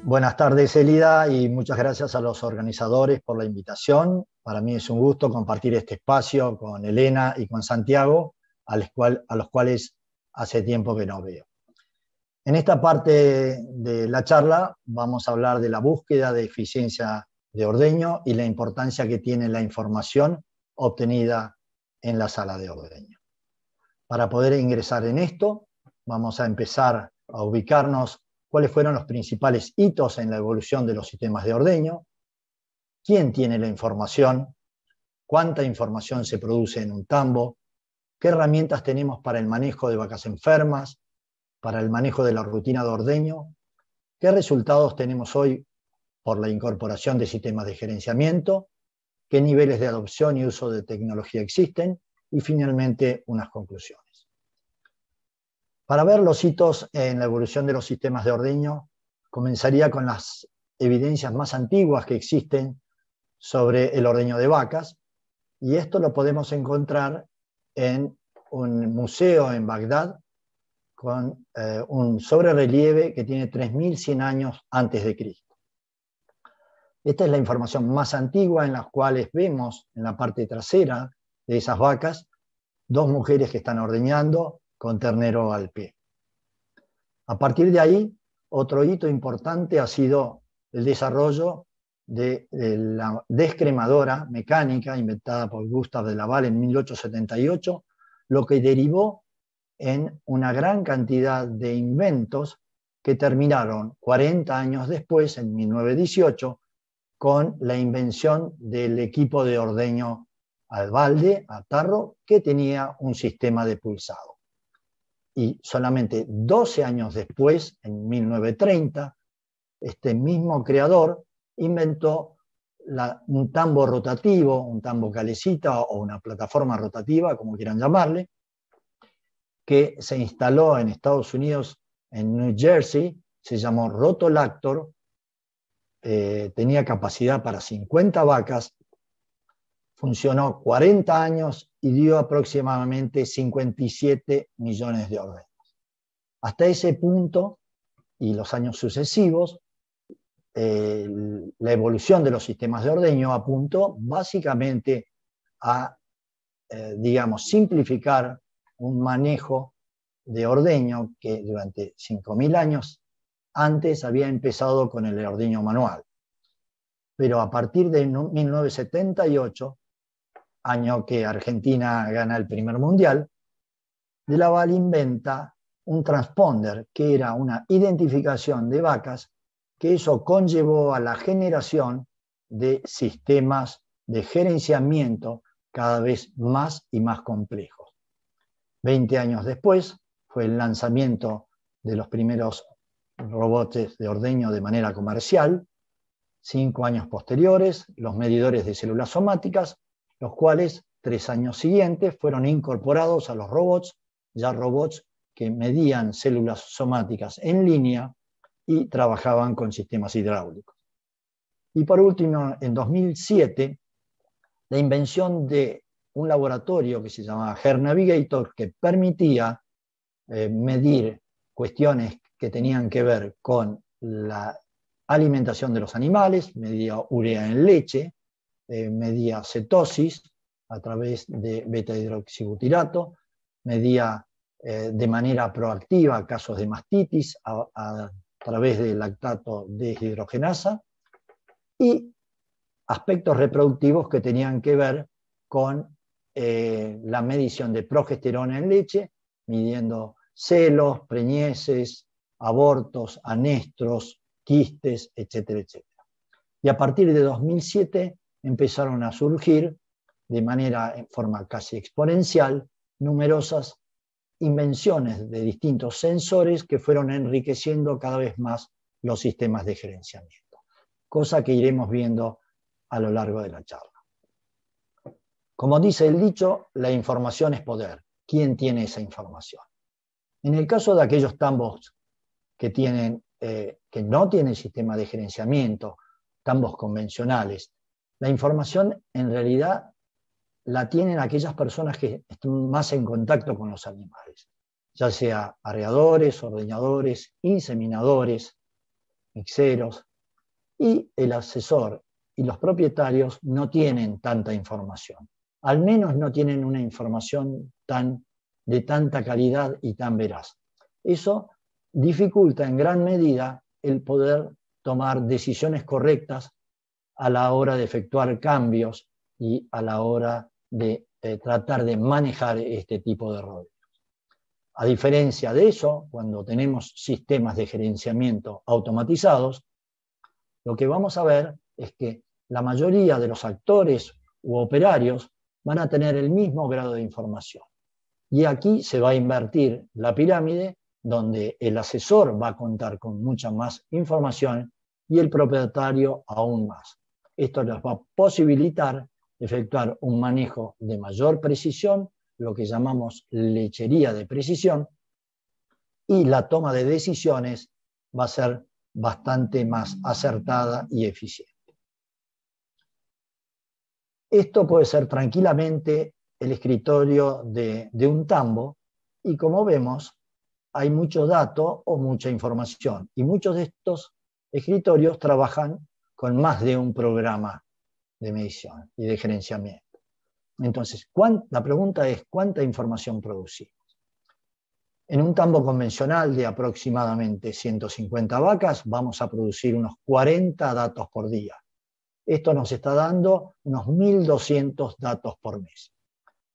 Buenas tardes, Elida, y muchas gracias a los organizadores por la invitación. Para mí es un gusto compartir este espacio con Elena y con Santiago, a los cuales hace tiempo que no veo. En esta parte de la charla vamos a hablar de la búsqueda de eficiencia de ordeño y la importancia que tiene la información obtenida en la sala de ordeño. Para poder ingresar en esto, vamos a empezar a ubicarnos cuáles fueron los principales hitos en la evolución de los sistemas de ordeño, quién tiene la información, cuánta información se produce en un tambo, qué herramientas tenemos para el manejo de vacas enfermas, para el manejo de la rutina de ordeño, qué resultados tenemos hoy por la incorporación de sistemas de gerenciamiento, qué niveles de adopción y uso de tecnología existen, y finalmente unas conclusiones. Para ver los hitos en la evolución de los sistemas de ordeño, comenzaría con las evidencias más antiguas que existen sobre el ordeño de vacas, y esto lo podemos encontrar en un museo en Bagdad con un sobrerelieve que tiene 3100 años antes de Cristo. Esta es la información más antigua en la cual vemos en la parte trasera de esas vacas dos mujeres que están ordeñando con ternero al pie. A partir de ahí, otro hito importante ha sido el desarrollo de la descremadora mecánica inventada por Gustave de Laval en 1878, lo que derivó en una gran cantidad de inventos que terminaron 40 años después, en 1918, con la invención del equipo de ordeño al balde, a tarro, que tenía un sistema de pulsado. Y solamente 12 años después, en 1930, este mismo creador inventó un tambo rotativo, un tambo calecita o una plataforma rotativa, como quieran llamarle, que se instaló en Estados Unidos, en New Jersey, se llamó Rotolactor, tenía capacidad para 50 vacas, funcionó 40 años y dio aproximadamente 57 millones de ordeños. Hasta ese punto y los años sucesivos, la evolución de los sistemas de ordeño apuntó básicamente a, digamos, simplificar un manejo de ordeño que durante 5.000 años antes había empezado con el ordeño manual. Pero a partir de 1978, año que Argentina gana el primer mundial, de Laval inventa un transponder, que era una identificación de vacas, que eso conllevó a la generación de sistemas de gerenciamiento cada vez más y más complejos. 20 años después fue el lanzamiento de los primeros robots de ordeño de manera comercial. 5 años posteriores, los medidores de células somáticas, los cuales 3 años siguientes fueron incorporados a los robots, ya robots que medían células somáticas en línea y trabajaban con sistemas hidráulicos. Y por último, en 2007, la invención de un laboratorio que se llamaba Her Navigator, que permitía medir cuestiones que tenían que ver con la alimentación de los animales, medía urea en leche, medía cetosis a través de beta-hidroxibutirato, medía de manera proactiva casos de mastitis a través de lactato deshidrogenasa, y aspectos reproductivos que tenían que ver con la medición de progesterona en leche, midiendo celos, preñeces, abortos, anestros, quistes, etcétera, etcétera. Y a partir de 2007 empezaron a surgir en forma casi exponencial, numerosas invenciones de distintos sensores que fueron enriqueciendo cada vez más los sistemas de gerenciamiento, cosa que iremos viendo a lo largo de la charla. Como dice el dicho, la información es poder. ¿Quién tiene esa información? En el caso de aquellos tambos que no tienen sistema de gerenciamiento, tambos convencionales, la información en realidad la tienen aquellas personas que están más en contacto con los animales, ya sea arreadores, ordeñadores, inseminadores, mixeros, y el asesor y los propietarios no tienen tanta información. Al menos no tienen una información de tanta calidad y tan veraz. Eso dificulta en gran medida el poder tomar decisiones correctas a la hora de efectuar cambios y a la hora de tratar de manejar este tipo de rodeos. A diferencia de eso, cuando tenemos sistemas de gerenciamiento automatizados, lo que vamos a ver es que la mayoría de los actores u operarios van a tener el mismo grado de información. Y aquí se va a invertir la pirámide, donde el asesor va a contar con mucha más información y el propietario aún más. Esto les va a posibilitar efectuar un manejo de mayor precisión, lo que llamamos lechería de precisión, y la toma de decisiones va a ser bastante más acertada y eficiente. Esto puede ser tranquilamente el escritorio de un tambo, y como vemos, hay mucho dato o mucha información, y muchos de estos escritorios trabajan con más de un programa de medición y de gerenciamiento. Entonces, la pregunta es, ¿cuánta información producimos? En un tambo convencional de aproximadamente 150 vacas, vamos a producir unos 40 datos por día. Esto nos está dando unos 1.200 datos por mes.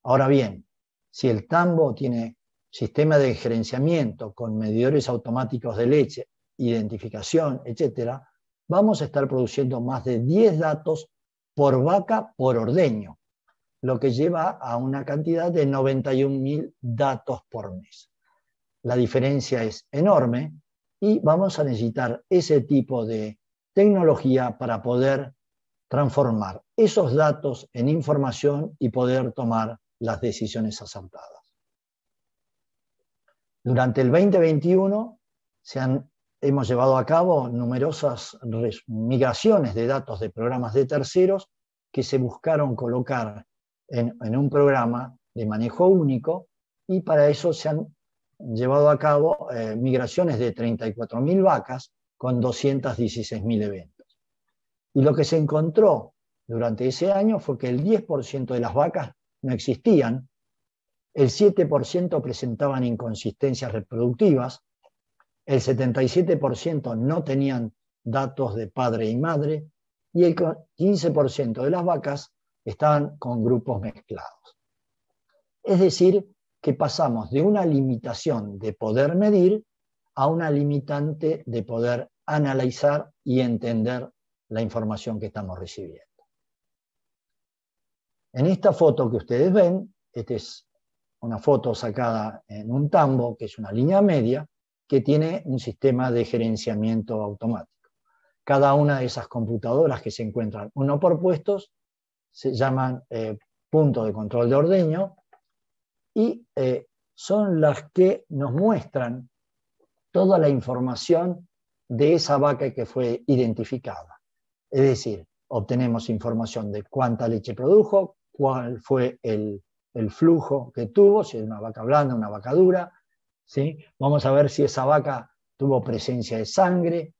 Ahora bien, si el tambo tiene sistema de gerenciamiento con medidores automáticos de leche, identificación, etc., vamos a estar produciendo más de 10 datos por vaca por ordeño, lo que lleva a una cantidad de 91.000 datos por mes. La diferencia es enorme y vamos a necesitar ese tipo de tecnología para poder transformar esos datos en información y poder tomar las decisiones acertadas. Durante el 2021 hemos llevado a cabo numerosas migraciones de datos de programas de terceros que se buscaron colocar en un programa de manejo único, y para eso se han llevado a cabo migraciones de 34.000 vacas con 216.000 eventos. Y lo que se encontró durante ese año fue que el 10% de las vacas no existían, el 7% presentaban inconsistencias reproductivas, el 77% no tenían datos de padre y madre, y el 15% de las vacas estaban con grupos mezclados. Es decir, que pasamos de una limitación de poder medir a una limitante de poder analizar y entender la información que estamos recibiendo. En esta foto que ustedes ven, esta es una foto sacada en un tambo, que es una línea media, que tiene un sistema de gerenciamiento automático. Cada una de esas computadoras que se encuentran uno por puestos se llaman punto de control de ordeño, y son las que nos muestran toda la información de esa vaca que fue identificada. Es decir, obtenemos información de cuánta leche produjo, cuál fue el flujo que tuvo, si es una vaca blanda, una vaca dura, ¿sí? Vamos a ver si esa vaca tuvo presencia de sangre,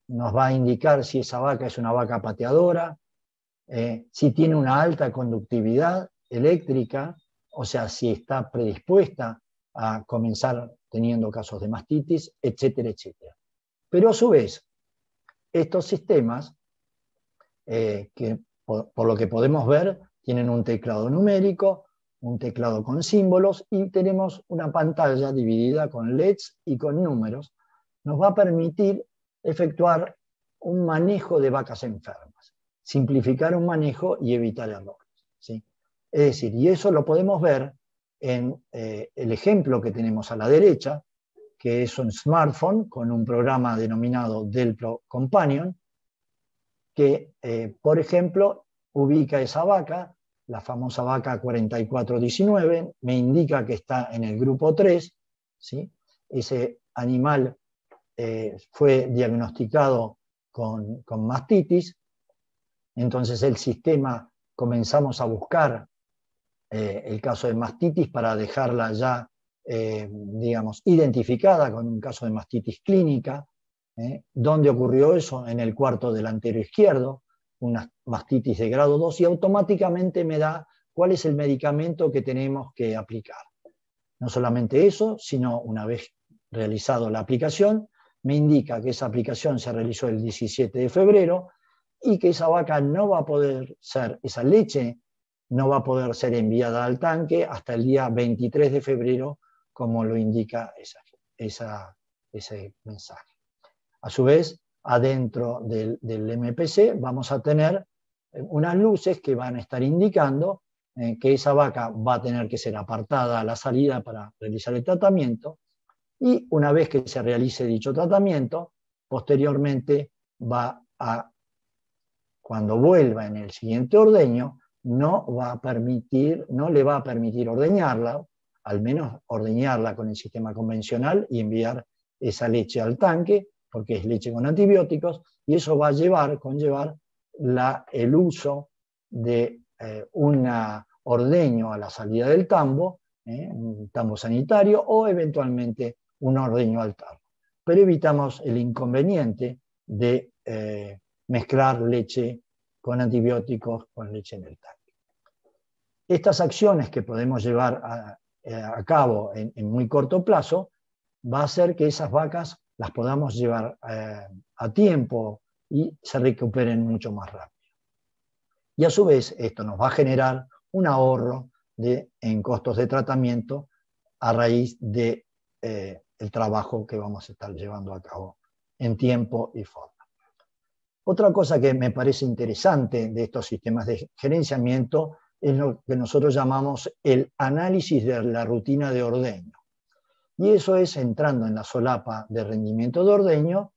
nos va a indicar si esa vaca es una vaca pateadora, si tiene una alta conductividad eléctrica, o sea, si está predispuesta a comenzar teniendo casos de mastitis, etcétera, etcétera. Pero a su vez, estos sistemas, que por lo que podemos ver, tienen un teclado numérico, un teclado con símbolos, y tenemos una pantalla dividida con LEDs y con números. Nos va a permitir efectuar un manejo de vacas enfermas, simplificar un manejo y evitar errores, ¿sí? Es decir, y eso lo podemos ver en el ejemplo que tenemos a la derecha, que es un smartphone con un programa denominado Delpro Companion, que, por ejemplo, ubica esa vaca, la famosa vaca 4419, me indica que está en el grupo 3, ¿sí? Ese animal fue diagnosticado con mastitis, entonces el sistema comenzamos a buscar el caso de mastitis para dejarla ya, digamos, identificada con un caso de mastitis clínica. ¿Dónde ocurrió eso? En el cuarto delantero izquierdo, una mastitis de grado 2, y automáticamente me da cuál es el medicamento que tenemos que aplicar. No solamente eso, sino una vez realizado la aplicación, me indica que esa aplicación se realizó el 17 de febrero y que esa vaca no va a poder ser, esa leche no va a poder ser enviada al tanque hasta el día 23 de febrero, como lo indica ese mensaje. A su vez, adentro del MPC vamos a tener unas luces que van a estar indicando que esa vaca va a tener que ser apartada a la salida para realizar el tratamiento, y una vez que se realice dicho tratamiento, posteriormente cuando vuelva en el siguiente ordeño, no le va a permitir ordeñarla, al menos ordeñarla con el sistema convencional y enviar esa leche al tanque, porque es leche con antibióticos, y eso va a conllevar el uso de un ordeño a la salida del tambo, un tambo sanitario, o eventualmente un ordeño al tarro. Pero evitamos el inconveniente de mezclar leche con antibióticos con leche en el tanque. Estas acciones que podemos llevar a cabo en muy corto plazo va a hacer que esas vacas las podamos llevar a tiempo y se recuperen mucho más rápido. Y a su vez esto nos va a generar un ahorro en costos de tratamiento a raíz del trabajo que vamos a estar llevando a cabo en tiempo y forma. Otra cosa que me parece interesante de estos sistemas de gerenciamiento es lo que nosotros llamamos el análisis de la rutina de ordeño. Y eso es entrando en la solapa de rendimiento de ordeño,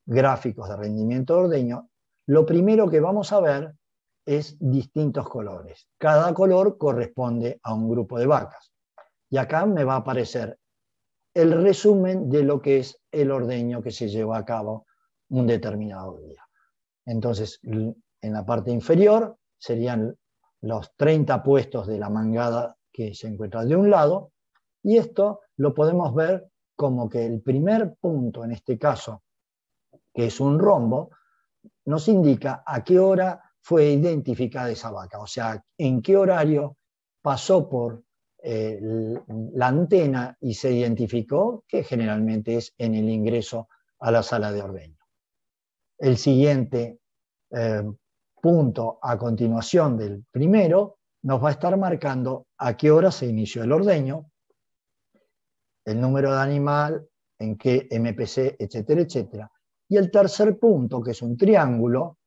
gráficos de rendimiento de ordeño. Lo primero que vamos a ver es distintos colores. Cada color corresponde a un grupo de vacas. Y acá me va a aparecer el resumen de lo que es el ordeño que se llevó a cabo un determinado día. Entonces, en la parte inferior serían los 30 puestos de la mangada que se encuentra de un lado, y esto lo podemos ver como que el primer punto, en este caso, que es un rombo, nos indica a qué hora fue identificada esa vaca, o sea, en qué horario pasó por la antena y se identificó, que generalmente es en el ingreso a la sala de ordeño. El siguiente punto a continuación del primero nos va a estar marcando a qué hora se inició el ordeño, el número de animal, en qué MPC, etcétera, etcétera. Y el tercer punto, que es un triángulo,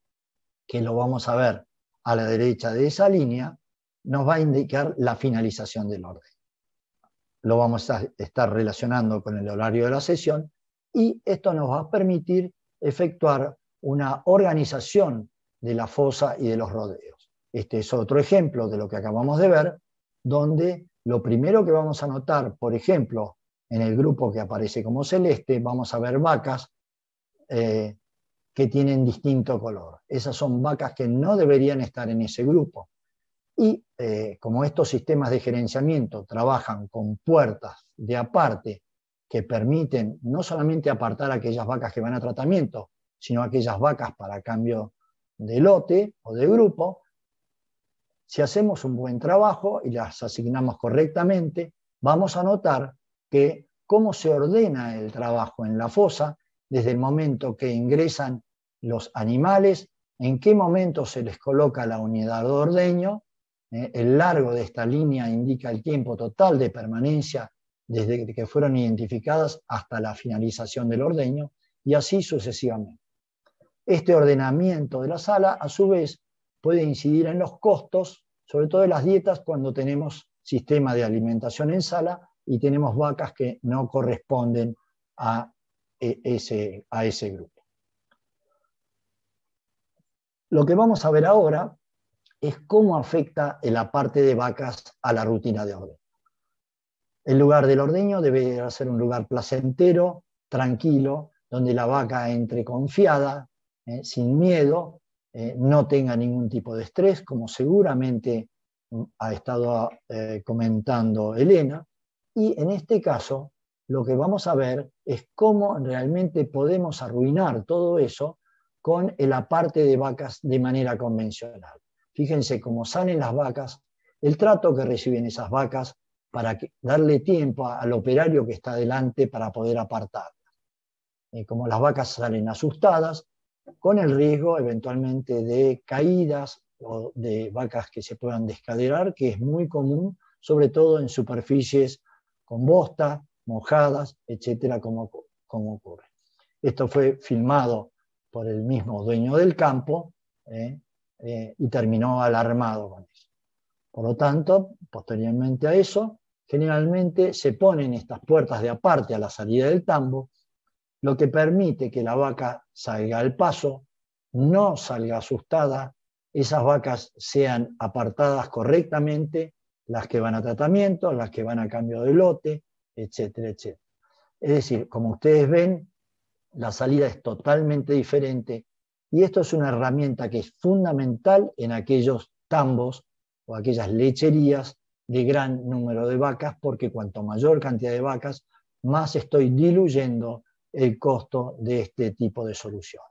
que lo vamos a ver a la derecha de esa línea, nos va a indicar la finalización del orden. Lo vamos a estar relacionando con el horario de la sesión, y esto nos va a permitir efectuar una organización de la fosa y de los rodeos. Este es otro ejemplo de lo que acabamos de ver, donde lo primero que vamos a notar, por ejemplo, en el grupo que aparece como celeste, vamos a ver vacas que tienen distinto color. Esas son vacas que no deberían estar en ese grupo. Y como estos sistemas de gerenciamiento trabajan con puertas de aparte que permiten no solamente apartar a aquellas vacas que van a tratamiento, sino aquellas vacas para cambio de lote o de grupo, si hacemos un buen trabajo y las asignamos correctamente, vamos a notar que cómo se ordena el trabajo en la fosa, desde el momento que ingresan los animales, en qué momento se les coloca la unidad de ordeño, el largo de esta línea indica el tiempo total de permanencia desde que fueron identificadas hasta la finalización del ordeño, y así sucesivamente. Este ordenamiento de la sala, a su vez, puede incidir en los costos, sobre todo en las dietas, cuando tenemos sistema de alimentación en sala y tenemos vacas que no corresponden a ese grupo. Lo que vamos a ver ahora es cómo afecta la parte de vacas a la rutina de ordeño. El lugar del ordeño debe ser un lugar placentero, tranquilo, donde la vaca entre confiada, sin miedo, no tenga ningún tipo de estrés, como seguramente ha estado comentando Elena. Y en este caso, lo que vamos a ver es cómo realmente podemos arruinar todo eso con el aparte de vacas de manera convencional. Fíjense cómo salen las vacas, el trato que reciben esas vacas para darle tiempo al operario que está delante para poder apartarlas. Como las vacas salen asustadas, con el riesgo eventualmente de caídas o de vacas que se puedan descaderar, que es muy común, sobre todo en superficies con bosta, mojadas, etcétera, como ocurre. Esto fue filmado por el mismo dueño del campo, y terminó alarmado con eso. Por lo tanto, posteriormente a eso, generalmente se ponen estas puertas de aparte a la salida del tambo, lo que permite que la vaca salga al paso, no salga asustada, esas vacas sean apartadas correctamente, las que van a tratamiento, las que van a cambio de lote, etcétera, etcétera. Es decir, como ustedes ven, la salida es totalmente diferente y esto es una herramienta que es fundamental en aquellos tambos o aquellas lecherías de gran número de vacas, porque cuanto mayor cantidad de vacas, más estoy diluyendo el costo de este tipo de soluciones.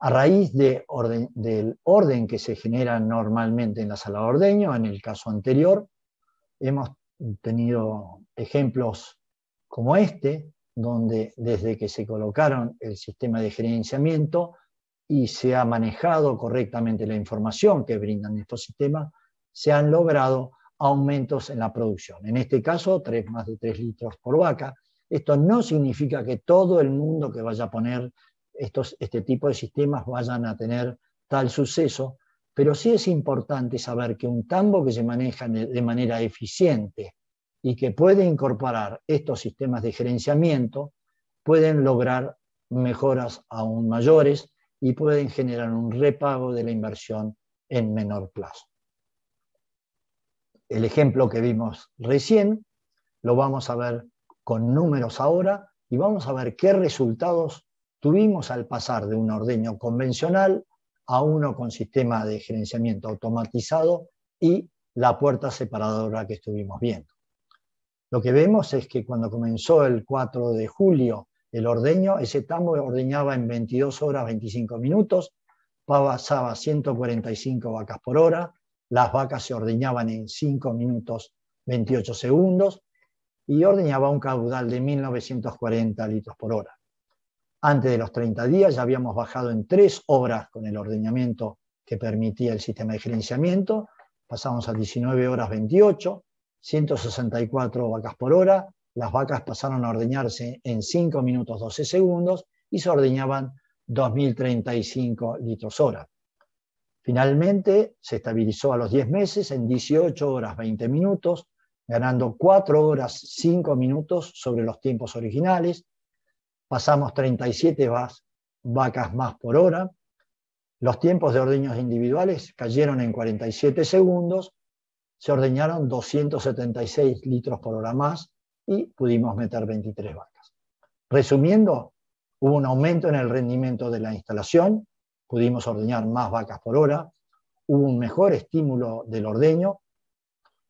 A raíz del orden que se genera normalmente en la sala de ordeño, en el caso anterior, hemos tenido ejemplos como este, donde desde que se colocaron el sistema de gerenciamiento y se ha manejado correctamente la información que brindan estos sistemas, se han logrado aumentos en la producción. En este caso, más de 3 litros por vaca. Esto no significa que todo el mundo que vaya a poner este tipo de sistemas vayan a tener tal suceso, pero sí es importante saber que un tambo que se maneja de manera eficiente y que puede incorporar estos sistemas de gerenciamiento pueden lograr mejoras aún mayores y pueden generar un repago de la inversión en menor plazo. El ejemplo que vimos recién lo vamos a ver con números ahora y vamos a ver qué resultados tuvimos al pasar de un ordeño convencional a uno con sistema de gerenciamiento automatizado y la puerta separadora que estuvimos viendo. Lo que vemos es que cuando comenzó el 4 de julio el ordeño, ese tambo ordeñaba en 22 horas 25 minutos, pasaba 145 vacas por hora, las vacas se ordeñaban en 5 minutos 28 segundos y ordeñaba un caudal de 1940 litros por hora. Antes de los 30 días ya habíamos bajado en 3 horas con el ordeñamiento que permitía el sistema de gerenciamiento, pasamos a 19 horas 28, 164 vacas por hora, las vacas pasaron a ordeñarse en 5 minutos 12 segundos y se ordeñaban 2035 litros hora. Finalmente se estabilizó a los 10 meses en 18 horas 20 minutos, ganando 4 horas 5 minutos sobre los tiempos originales. Pasamos 37 vacas más por hora. Los tiempos de ordeños individuales cayeron en 47 segundos. Se ordeñaron 276 litros por hora más y pudimos meter 23 vacas. Resumiendo, hubo un aumento en el rendimiento de la instalación, pudimos ordeñar más vacas por hora, hubo un mejor estímulo del ordeño,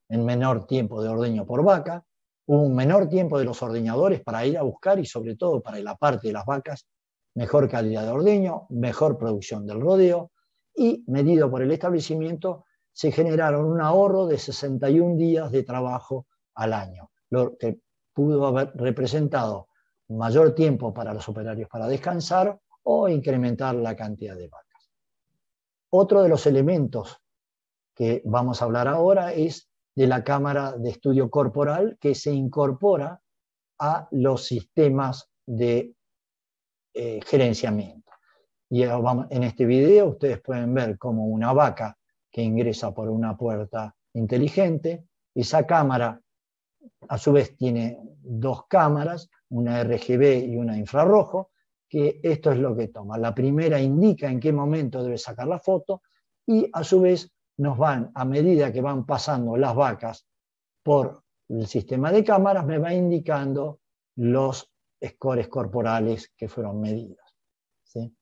en menor tiempo de ordeño por vaca, hubo un menor tiempo de los ordeñadores para ir a buscar y sobre todo para la parte de las vacas, mejor calidad de ordeño, mejor producción del rodeo y, medido por el establecimiento, se generaron un ahorro de 61 días de trabajo al año, lo que pudo haber representado mayor tiempo para los operarios para descansar o incrementar la cantidad de vacas. Otro de los elementos que vamos a hablar ahora es de la cámara de estudio corporal que se incorpora a los sistemas de gerenciamiento. Y en este video ustedes pueden ver cómo una vaca que ingresa por una puerta inteligente, esa cámara a su vez tiene 2 cámaras, una RGB y una infrarrojo, que esto es lo que toma. La primera indica en qué momento debe sacar la foto y a su vez nos van, a medida que van pasando las vacas por el sistema de cámaras, me va indicando los scores corporales que fueron medidos, ¿sí?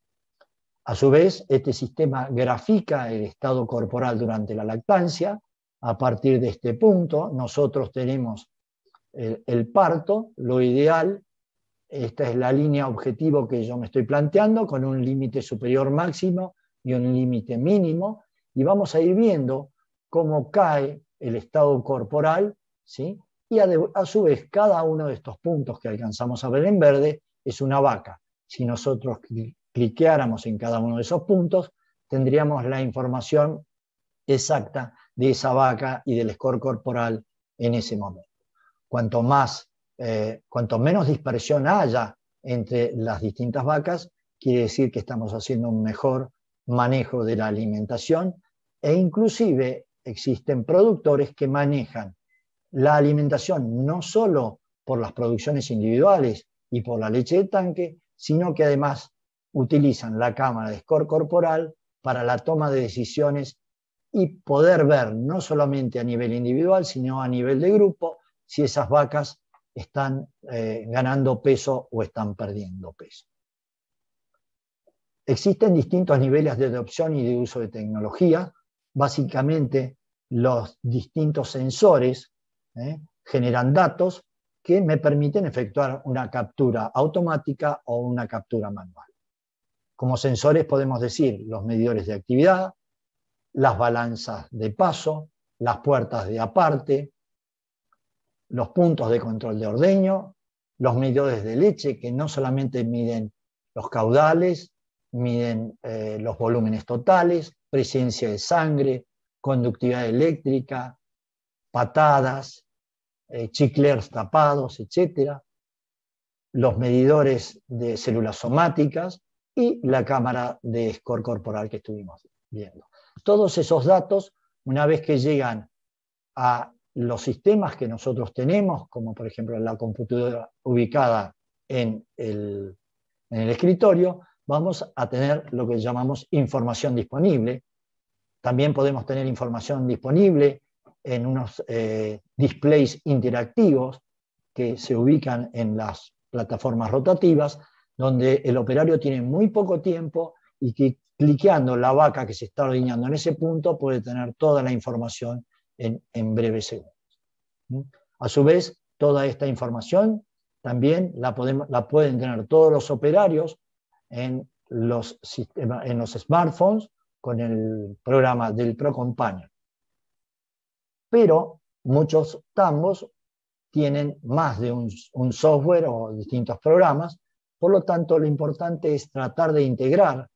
A su vez, este sistema grafica el estado corporal durante la lactancia. A partir de este punto, nosotros tenemos el parto, lo ideal. Esta es la línea objetivo que yo me estoy planteando, con un límite superior máximo y un límite mínimo, y vamos a ir viendo cómo cae el estado corporal, ¿sí? Y a su vez, cada uno de estos puntos que alcanzamos a ver en verde es una vaca. Si nosotros cliqueáramos en cada uno de esos puntos, tendríamos la información exacta de esa vaca y del score corporal en ese momento. Cuanto menos dispersión haya entre las distintas vacas, quiere decir que estamos haciendo un mejor manejo de la alimentación, e inclusive existen productores que manejan la alimentación no solo por las producciones individuales y por la leche de tanque, sino que además utilizan la cámara de score corporal para la toma de decisiones y poder ver no solamente a nivel individual, sino a nivel de grupo, si esas vacas están ganando peso o están perdiendo peso. Existen distintos niveles de adopción y de uso de tecnología. Básicamente, los distintos sensores generan datos que me permiten efectuar una captura automática o una captura manual. Como sensores podemos decir los medidores de actividad, las balanzas de paso, las puertas de aparte, los puntos de control de ordeño, los medidores de leche que no solamente miden los caudales, miden los volúmenes totales, presencia de sangre, conductividad eléctrica, patadas, chiclers tapados, etc. Los medidores de células somáticas y la cámara de score corporal que estuvimos viendo. Todos esos datos, una vez que llegan a los sistemas que nosotros tenemos, como por ejemplo la computadora ubicada en el escritorio, vamos a tener lo que llamamos información disponible. También podemos tener información disponible en unos displays interactivos que se ubican en las plataformas rotativas, donde el operario tiene muy poco tiempo y que cliqueando la vaca que se está ordeñando en ese punto puede tener toda la información en breves segundos. A su vez, toda esta información también la pueden tener todos los operarios en los smartphones con el programa del ProCompanion. Pero muchos tambos tienen más de un software o distintos programas, por lo tanto lo importante es tratar de integrar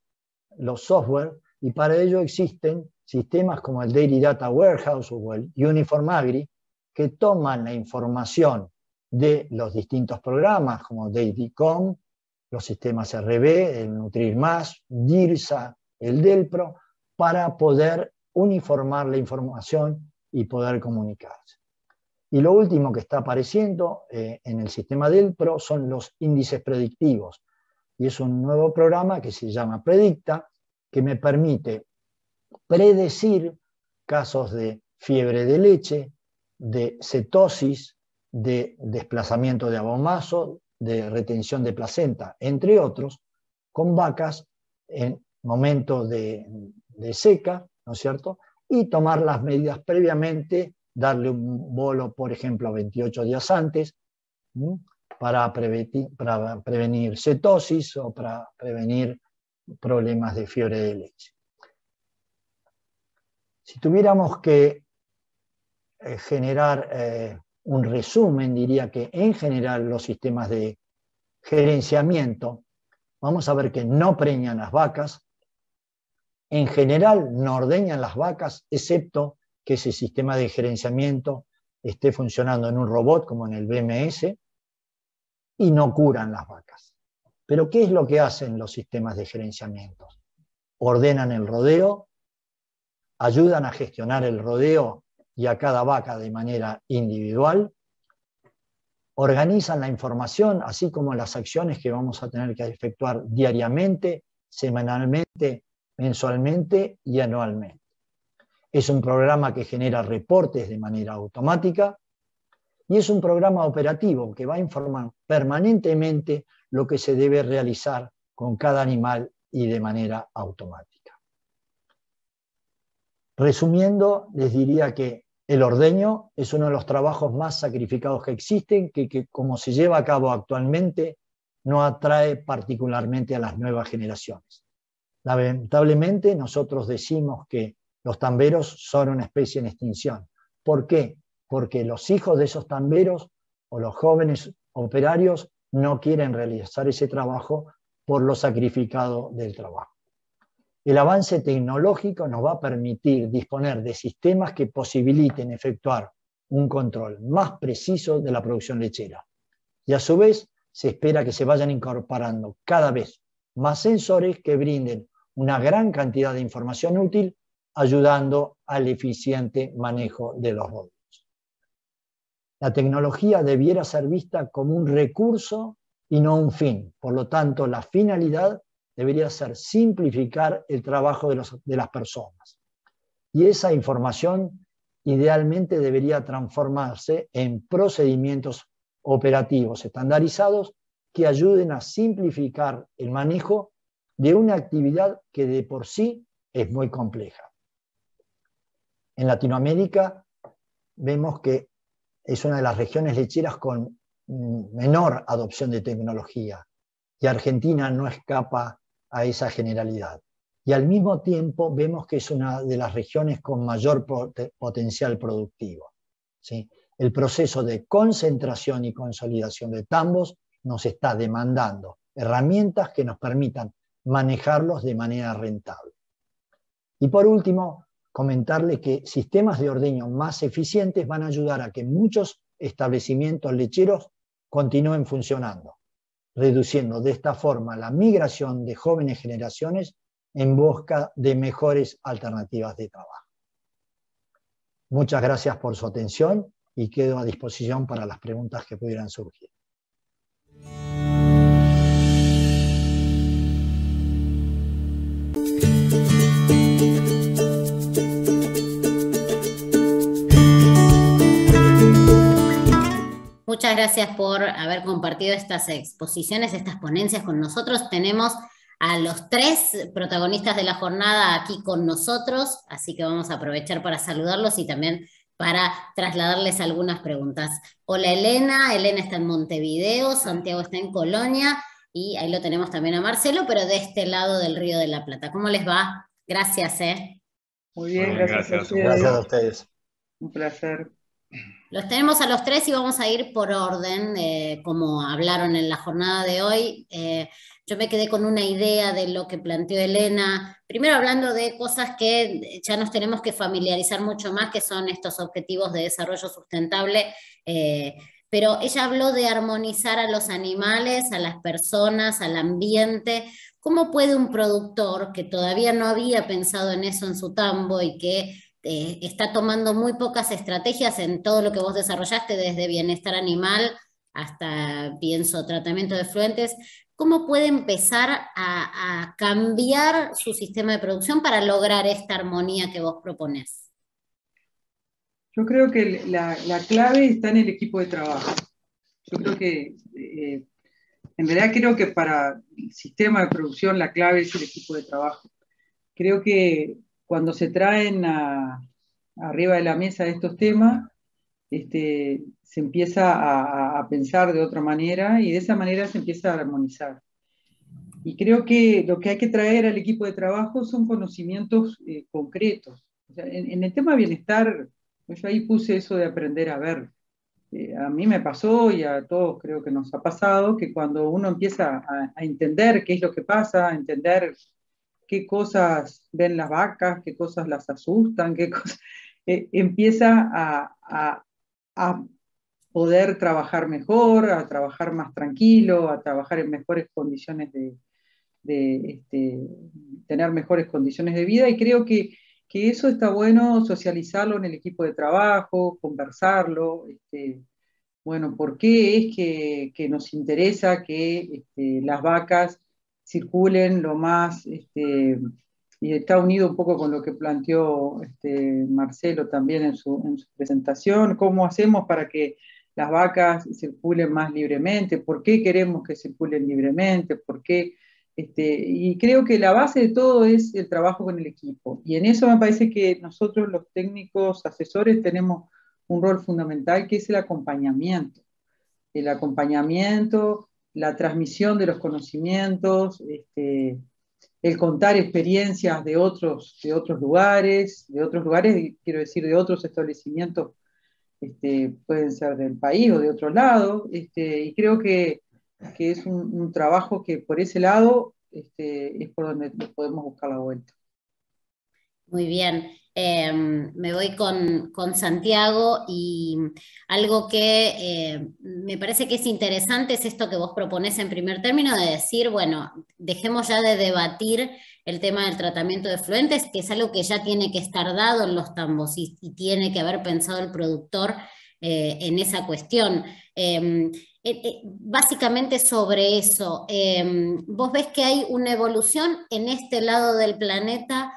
los software, y para ello existen sistemas como el Daily Data Warehouse o el Uniform Agri, que toman la información de los distintos programas como Dailycom, los sistemas RB, el NutrirMás, DIRSA, el DELPRO, para poder uniformar la información y poder comunicarse. Y lo último que está apareciendo en el sistema DELPRO son los índices predictivos. Y es un nuevo programa que se llama Predicta, que me permite predecir casos de fiebre de leche, de cetosis, de desplazamiento de abomaso, de retención de placenta, entre otros, con vacas en momentos de seca, ¿no es cierto? Y tomar las medidas previamente, darle un bolo, por ejemplo, 28 días antes, para prevenir cetosis o para prevenir problemas de fiebre de leche. Si tuviéramos que generar un resumen, diría que en general los sistemas de gerenciamiento, vamos a ver que no preñan las vacas, en general no ordeñan las vacas, excepto que ese sistema de gerenciamiento esté funcionando en un robot como en el BMS, y no curan las vacas. Pero ¿qué es lo que hacen los sistemas de gerenciamiento? Ordenan el rodeo, ayudan a gestionar el rodeo y a cada vaca de manera individual, organizan la información, así como las acciones que vamos a tener que efectuar diariamente, semanalmente, mensualmente y anualmente. Es un programa que genera reportes de manera automática y es un programa operativo que va a informar permanentemente lo que se debe realizar con cada animal y de manera automática. Resumiendo, les diría que el ordeño es uno de los trabajos más sacrificados que existen, que como se lleva a cabo actualmente, no atrae particularmente a las nuevas generaciones. Lamentablemente, nosotros decimos que los tamberos son una especie en extinción. ¿Por qué? Porque los hijos de esos tamberos o los jóvenes operarios no quieren realizar ese trabajo por lo sacrificado del trabajo. El avance tecnológico nos va a permitir disponer de sistemas que posibiliten efectuar un control más preciso de la producción lechera. Y a su vez, se espera que se vayan incorporando cada vez más sensores que brinden una gran cantidad de información útil, ayudando al eficiente manejo de los óvulos. La tecnología debiera ser vista como un recurso y no un fin. Por lo tanto, la finalidad debería ser simplificar el trabajo de las personas. Y esa información idealmente debería transformarse en procedimientos operativos estandarizados que ayuden a simplificar el manejo de una actividad que de por sí es muy compleja. En Latinoamérica vemos que es una de las regiones lecheras con menor adopción de tecnología, y Argentina no escapa a esa generalidad. Y al mismo tiempo vemos que es una de las regiones con mayor potencial productivo, ¿sí? El proceso de concentración y consolidación de tambos nos está demandando herramientas que nos permitan manejarlos de manera rentable. Y por último, comentarle que sistemas de ordeño más eficientes van a ayudar a que muchos establecimientos lecheros continúen funcionando, reduciendo de esta forma la migración de jóvenes generaciones en busca de mejores alternativas de trabajo. Muchas gracias por su atención y quedo a disposición para las preguntas que pudieran surgir. Muchas gracias por haber compartido estas exposiciones, estas ponencias con nosotros. Tenemos a los 3 protagonistas de la jornada aquí con nosotros, así que vamos a aprovechar para saludarlos y también para trasladarles algunas preguntas. Hola Elena, Elena está en Montevideo, Santiago está en Colonia, y ahí lo tenemos también a Marcelo, pero de este lado del Río de la Plata. ¿Cómo les va? Gracias, Muy bien, gracias. Gracias a ustedes. Un placer. Los tenemos a los 3 y vamos a ir por orden, como hablaron en la jornada de hoy. Yo me quedé con una idea de lo que planteó Elena, primero hablando de cosas que ya nos tenemos que familiarizar mucho más, que son estos objetivos de desarrollo sustentable, pero ella habló de armonizar a los animales, a las personas, al ambiente. ¿Cómo puede un productor que todavía no había pensado en eso en su tambo y que está tomando muy pocas estrategias en todo lo que vos desarrollaste, desde bienestar animal hasta, pienso, tratamiento de efluentes, cómo puede empezar a cambiar su sistema de producción para lograr esta armonía que vos proponés? Yo creo que la clave está en el equipo de trabajo. Yo creo que, en realidad creo que para el sistema de producción la clave es el equipo de trabajo. Creo que cuando se traen arriba de la mesa estos temas, se empieza a pensar de otra manera y de esa manera se empieza a armonizar. Y creo que lo que hay que traer al equipo de trabajo son conocimientos concretos. O sea, en el tema de bienestar, yo ahí puse eso de aprender a ver. A mí me pasó y a todos creo que nos ha pasado que cuando uno empieza a entender qué es lo que pasa, a entender qué cosas ven las vacas, qué cosas las asustan, qué cosas, empieza a poder trabajar mejor, a trabajar más tranquilo, a trabajar en mejores condiciones de tener mejores condiciones de vida, y creo que eso está bueno socializarlo en el equipo de trabajo, conversarlo, bueno, ¿por qué es que nos interesa que las vacas circulen lo más, y está unido un poco con lo que planteó Marcelo también en su presentación, cómo hacemos para que las vacas circulen más libremente, por qué queremos que circulen libremente, por qué, y creo que la base de todo es el trabajo con el equipo, y en eso me parece que nosotros los técnicos asesores tenemos un rol fundamental, que es el acompañamiento, la transmisión de los conocimientos, el contar experiencias de otros lugares, quiero decir, de otros establecimientos, pueden ser del país o de otro lado, y creo que es un trabajo que por ese lado es por donde podemos buscar la vuelta. Muy bien. Me voy con Santiago, y algo que me parece que es interesante es esto que vos proponés en primer término, de decir, bueno, dejemos ya de debatir el tema del tratamiento de efluentes, que es algo que ya tiene que estar dado en los tambos, y tiene que haber pensado el productor en esa cuestión. Básicamente sobre eso, ¿vos ves que hay una evolución en este lado del planeta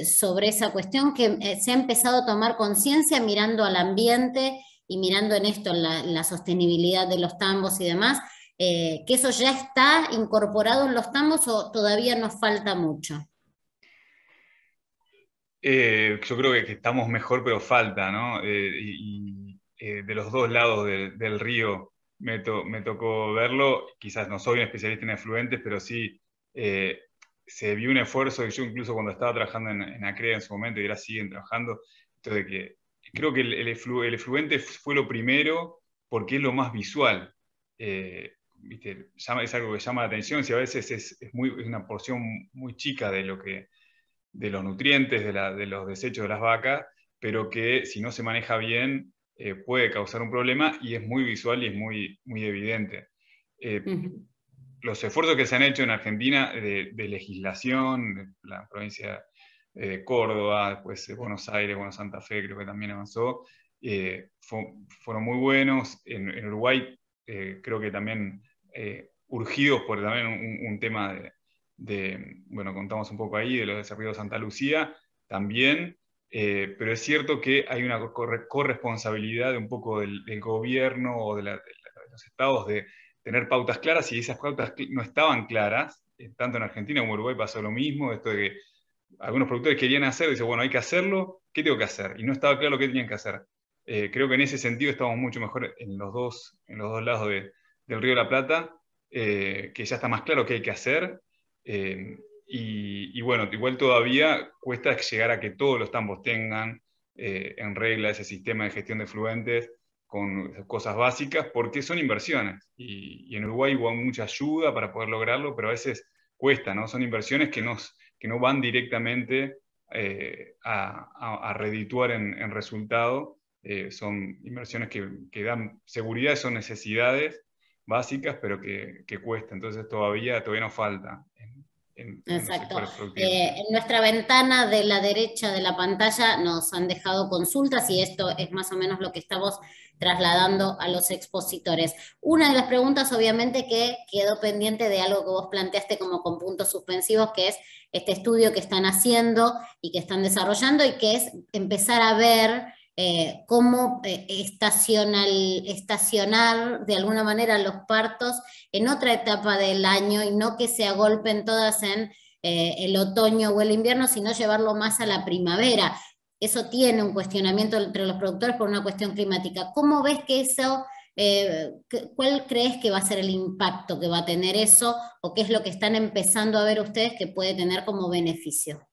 sobre esa cuestión, que se ha empezado a tomar conciencia mirando al ambiente y mirando en esto, en la sostenibilidad de los tambos y demás, que eso ya está incorporado en los tambos o todavía nos falta mucho? Yo creo que estamos mejor, pero falta, ¿no? De los dos lados del río me tocó verlo. Quizás no soy un especialista en efluentes, pero sí eh, se vio un esfuerzo, y yo incluso cuando estaba trabajando en ACREA en su momento, y ahora siguen trabajando, entonces que creo que el efluente fue lo primero porque es lo más visual. ¿Viste? Es algo que llama la atención, si a veces es una porción muy chica de los nutrientes, de los desechos de las vacas, pero que si no se maneja bien puede causar un problema, y es muy visual y es muy evidente. Los esfuerzos que se han hecho en Argentina de legislación, de la provincia de Córdoba, después de Buenos Aires, bueno, Santa Fe creo que también avanzó, fueron muy buenos. En Uruguay creo que también urgidos por también un tema bueno, contamos un poco ahí de los desarrollos de Santa Lucía también, pero es cierto que hay una corresponsabilidad de un poco del gobierno o de los estados de tener pautas claras, y esas pautas no estaban claras, tanto en Argentina como en Uruguay pasó lo mismo, esto de que algunos productores querían hacer, dicen, bueno, hay que hacerlo, ¿qué tengo que hacer? Y no estaba claro qué tenían que hacer. Creo que en ese sentido estamos mucho mejor en los dos lados del Río de la Plata, que ya está más claro qué hay que hacer. Y bueno, igual todavía cuesta llegar a que todos los tambos tengan en regla ese sistema de gestión de efluentes con cosas básicas, porque son inversiones. Y en Uruguay hubo mucha ayuda para poder lograrlo, pero a veces cuesta, ¿no? Son inversiones que no van directamente a redituar en resultado. Son inversiones que dan seguridad, son necesidades básicas, pero que cuesta. Entonces todavía nos falta en los Exacto. sectores productivos. En nuestra ventana de la derecha de la pantalla nos han dejado consultas, y esto es más o menos lo que estamos trasladando a los expositores. Una de las preguntas, obviamente, que quedó pendiente de algo que vos planteaste como con puntos suspensivos, que es este estudio que están haciendo y que están desarrollando, y que es empezar a ver cómo estacionar de alguna manera los partos en otra etapa del año, y no que se agolpen todas en el otoño o el invierno, sino llevarlo más a la primavera. Eso tiene un cuestionamiento entre los productores por una cuestión climática. ¿Cómo ves que eso, cuál crees que va a ser el impacto que va a tener eso, o qué es lo que están empezando a ver ustedes que puede tener como beneficio?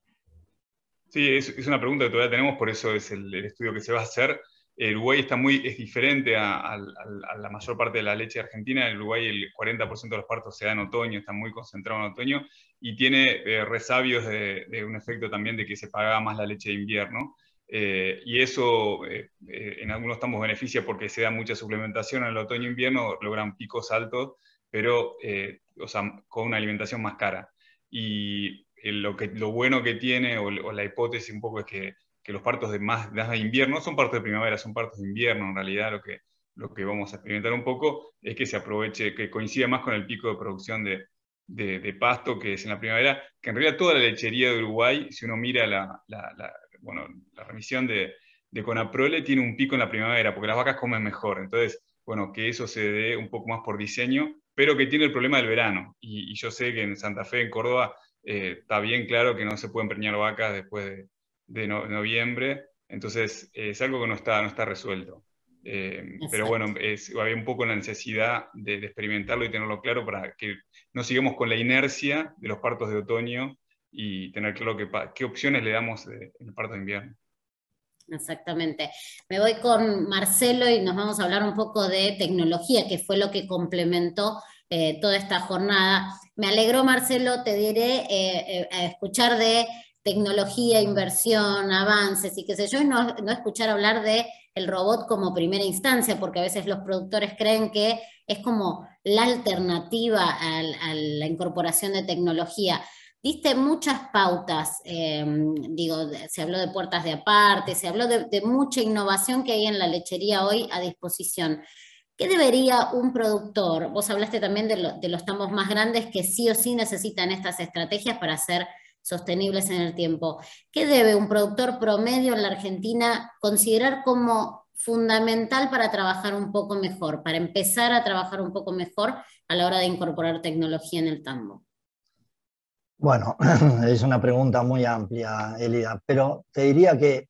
Sí, es una pregunta que todavía tenemos, por eso es el estudio que se va a hacer. El Uruguay es diferente a la mayor parte de la leche argentina. En Uruguay el 40% de los partos se da en otoño, está muy concentrado en otoño, y tiene resabios de un efecto también de que se pagaba más la leche de invierno. Y eso en algunos tambos beneficia porque se da mucha suplementación en el otoño-invierno, logran picos altos, pero o sea, con una alimentación más cara. Y lo bueno que tiene, o la hipótesis un poco, es que los partos de invierno, no son partos de primavera, son partos de invierno en realidad. Lo que vamos a experimentar un poco es que se aproveche, que coincida más con el pico de producción de pasto, que es en la primavera, que en realidad toda la lechería de Uruguay, si uno mira bueno, la remisión de Conaprole, tiene un pico en la primavera, porque las vacas comen mejor. Entonces, bueno, que eso se dé un poco más por diseño, pero que tiene el problema del verano. Y yo sé que en Santa Fe, en Córdoba, está bien claro que no se pueden preñar vacas después de noviembre, entonces es algo que no está resuelto. Pero bueno, había un poco la necesidad de experimentarlo y tenerlo claro para que no sigamos con la inercia de los partos de otoño, y tener claro qué opciones le damos en el parto de invierno. Exactamente. Me voy con Marcelo y nos vamos a hablar un poco de tecnología, que fue lo que complementó toda esta jornada. Me alegró, Marcelo, te diré, a escuchar de tecnología, inversión, avances y qué sé yo, y no escuchar hablar de el robot como primera instancia, porque a veces los productores creen que es como la alternativa a la incorporación de tecnología. Diste muchas pautas, digo, se habló de puertas de aparte, se habló de mucha innovación que hay en la lechería hoy a disposición. ¿Qué debería un productor? Vos hablaste también de los tambos más grandes que sí o sí necesitan estas estrategias para ser sostenibles en el tiempo. ¿Qué debe un productor promedio en la Argentina considerar como fundamental para trabajar un poco mejor, para empezar a trabajar un poco mejor a la hora de incorporar tecnología en el tambo? Bueno, es una pregunta muy amplia, Elida, pero te diría que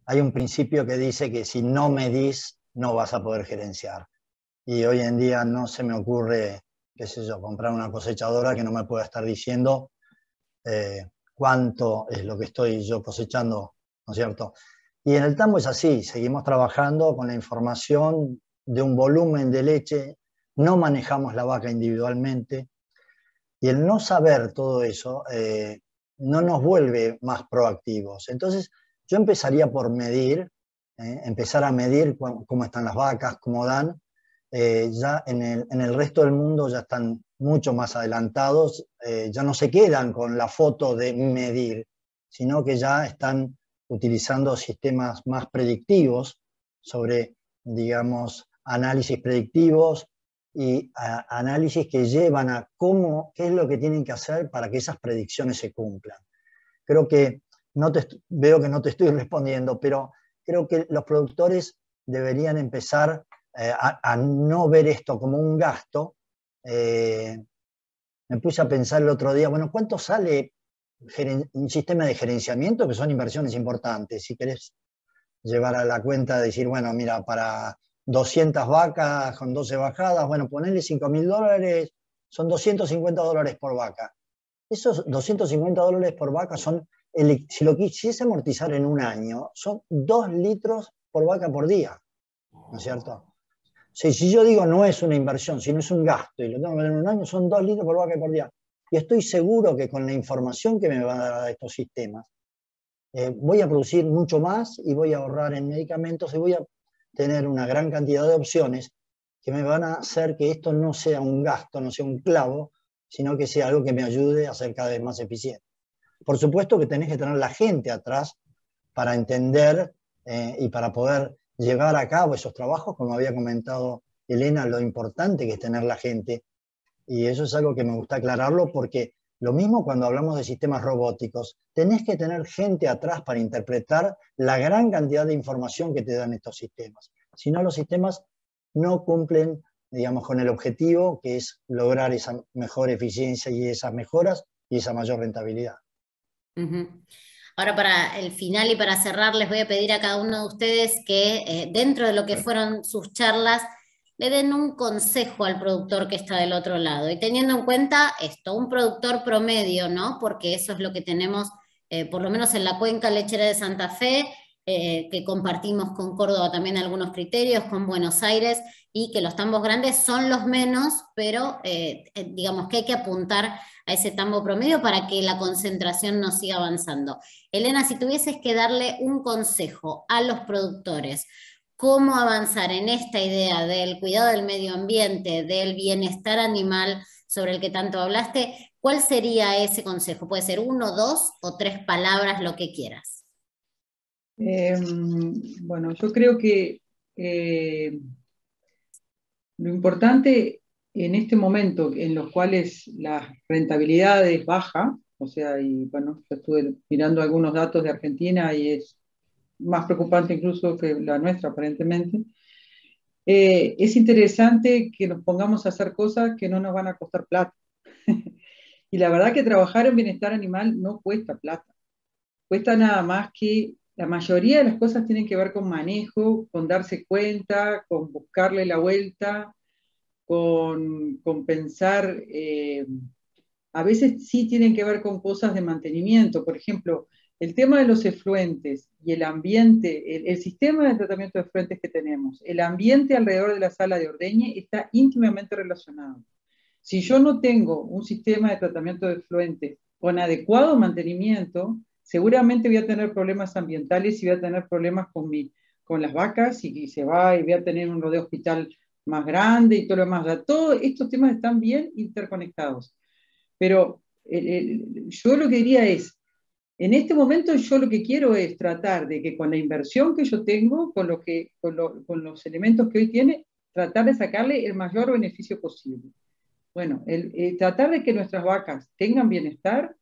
hay un principio que dice que si no medís, no vas a poder gerenciar. Y hoy en día no se me ocurre, qué sé yo, comprar una cosechadora que no me pueda estar diciendo cuánto es lo que estoy yo cosechando, ¿no es cierto? Y en el tambo es así, seguimos trabajando con la información de un volumen de leche, no manejamos la vaca individualmente, y el no saber todo eso no nos vuelve más proactivos. Entonces, yo empezaría por medir, empezar a medir cómo están las vacas, cómo dan. Ya en el resto del mundo ya están mucho más adelantados, ya no se quedan con la foto de medir, sino que ya están utilizando sistemas más predictivos sobre, digamos, análisis predictivos y análisis que llevan a qué es lo que tienen que hacer para que esas predicciones se cumplan. Creo que veo que no te estoy respondiendo, pero creo que los productores deberían empezar a no ver esto como un gasto. Me puse a pensar el otro día, bueno, ¿cuánto sale un sistema de gerenciamiento? Que son inversiones importantes. Si querés llevar a la cuenta, decir, bueno, mira, para 200 vacas con 12 bajadas, bueno, ponerle $5.000, son $250 por vaca. Esos $250 por vaca son, si lo quisiese amortizar en un año, son 2 litros por vaca por día, ¿no es cierto? Si yo digo no es una inversión, sino es un gasto, y lo tengo que ver en un año, son 2 litros por vaca por día. Y estoy seguro que con la información que me van a dar estos sistemas, voy a producir mucho más y voy a ahorrar en medicamentos y voy a tener una gran cantidad de opciones que me van a hacer que esto no sea un gasto, no sea un clavo, sino que sea algo que me ayude a ser cada vez más eficiente. Por supuesto que tenés que tener la gente atrás para entender y para poder llevar a cabo esos trabajos, como había comentado Elena, lo importante que es tener la gente. Y eso es algo que me gusta aclararlo porque lo mismo cuando hablamos de sistemas robóticos, tenés que tener gente atrás para interpretar la gran cantidad de información que te dan estos sistemas. Si no, los sistemas no cumplen, digamos, con el objetivo que es lograr esa mejor eficiencia y esas mejoras y esa mayor rentabilidad. Ahora para el final y para cerrar les voy a pedir a cada uno de ustedes que dentro de lo que fueron sus charlas le den un consejo al productor que está del otro lado. Y teniendo en cuenta esto, un productor promedio, ¿no? Porque eso es lo que tenemos, por lo menos en la cuenca lechera de Santa Fe, que compartimos con Córdoba también algunos criterios, con Buenos Aires, y que los tambos grandes son los menos, pero digamos que hay que apuntar a ese tambo promedio para que la concentración no siga avanzando. Elena, si tuvieses que darle un consejo a los productores, cómo avanzar en esta idea del cuidado del medio ambiente, del bienestar animal sobre el que tanto hablaste, ¿cuál sería ese consejo? Puede ser 1, 2 o 3 palabras, lo que quieras. Bueno, yo creo que lo importante en este momento en los cuales la rentabilidad es baja, o sea, y bueno, yo estuve mirando algunos datos de Argentina y es más preocupante incluso que la nuestra aparentemente, es interesante que nos pongamos a hacer cosas que no nos van a costar plata. Y la verdad que trabajar en bienestar animal no cuesta plata, cuesta nada más que la mayoría de las cosas tienen que ver con manejo, con darse cuenta, con buscarle la vuelta, con pensar, a veces sí tienen que ver con cosas de mantenimiento. Por ejemplo, el tema de los efluentes y el ambiente, el sistema de tratamiento de efluentes que tenemos, el ambiente alrededor de la sala de ordeñe está íntimamente relacionado. Si yo no tengo un sistema de tratamiento de efluentes con adecuado mantenimiento, seguramente voy a tener problemas ambientales y voy a tener problemas con las vacas y se va y voy a tener un rodeo hospital más grande y todo lo demás. Ya, todos estos temas están bien interconectados. Pero yo lo que diría es, en este momento yo lo que quiero es tratar de que con la inversión que yo tengo, con los elementos que hoy tiene, tratar de sacarle el mayor beneficio posible. Bueno, tratar de que nuestras vacas tengan bienestar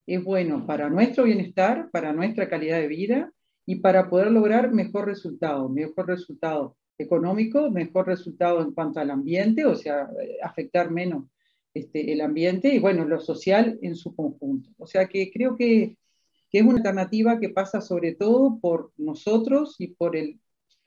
es bueno para nuestro bienestar, para nuestra calidad de vida y para poder lograr mejor resultado económico, mejor resultado en cuanto al ambiente, o sea, afectar menos el ambiente y bueno, lo social en su conjunto. O sea que creo que es una alternativa que pasa sobre todo por nosotros y por el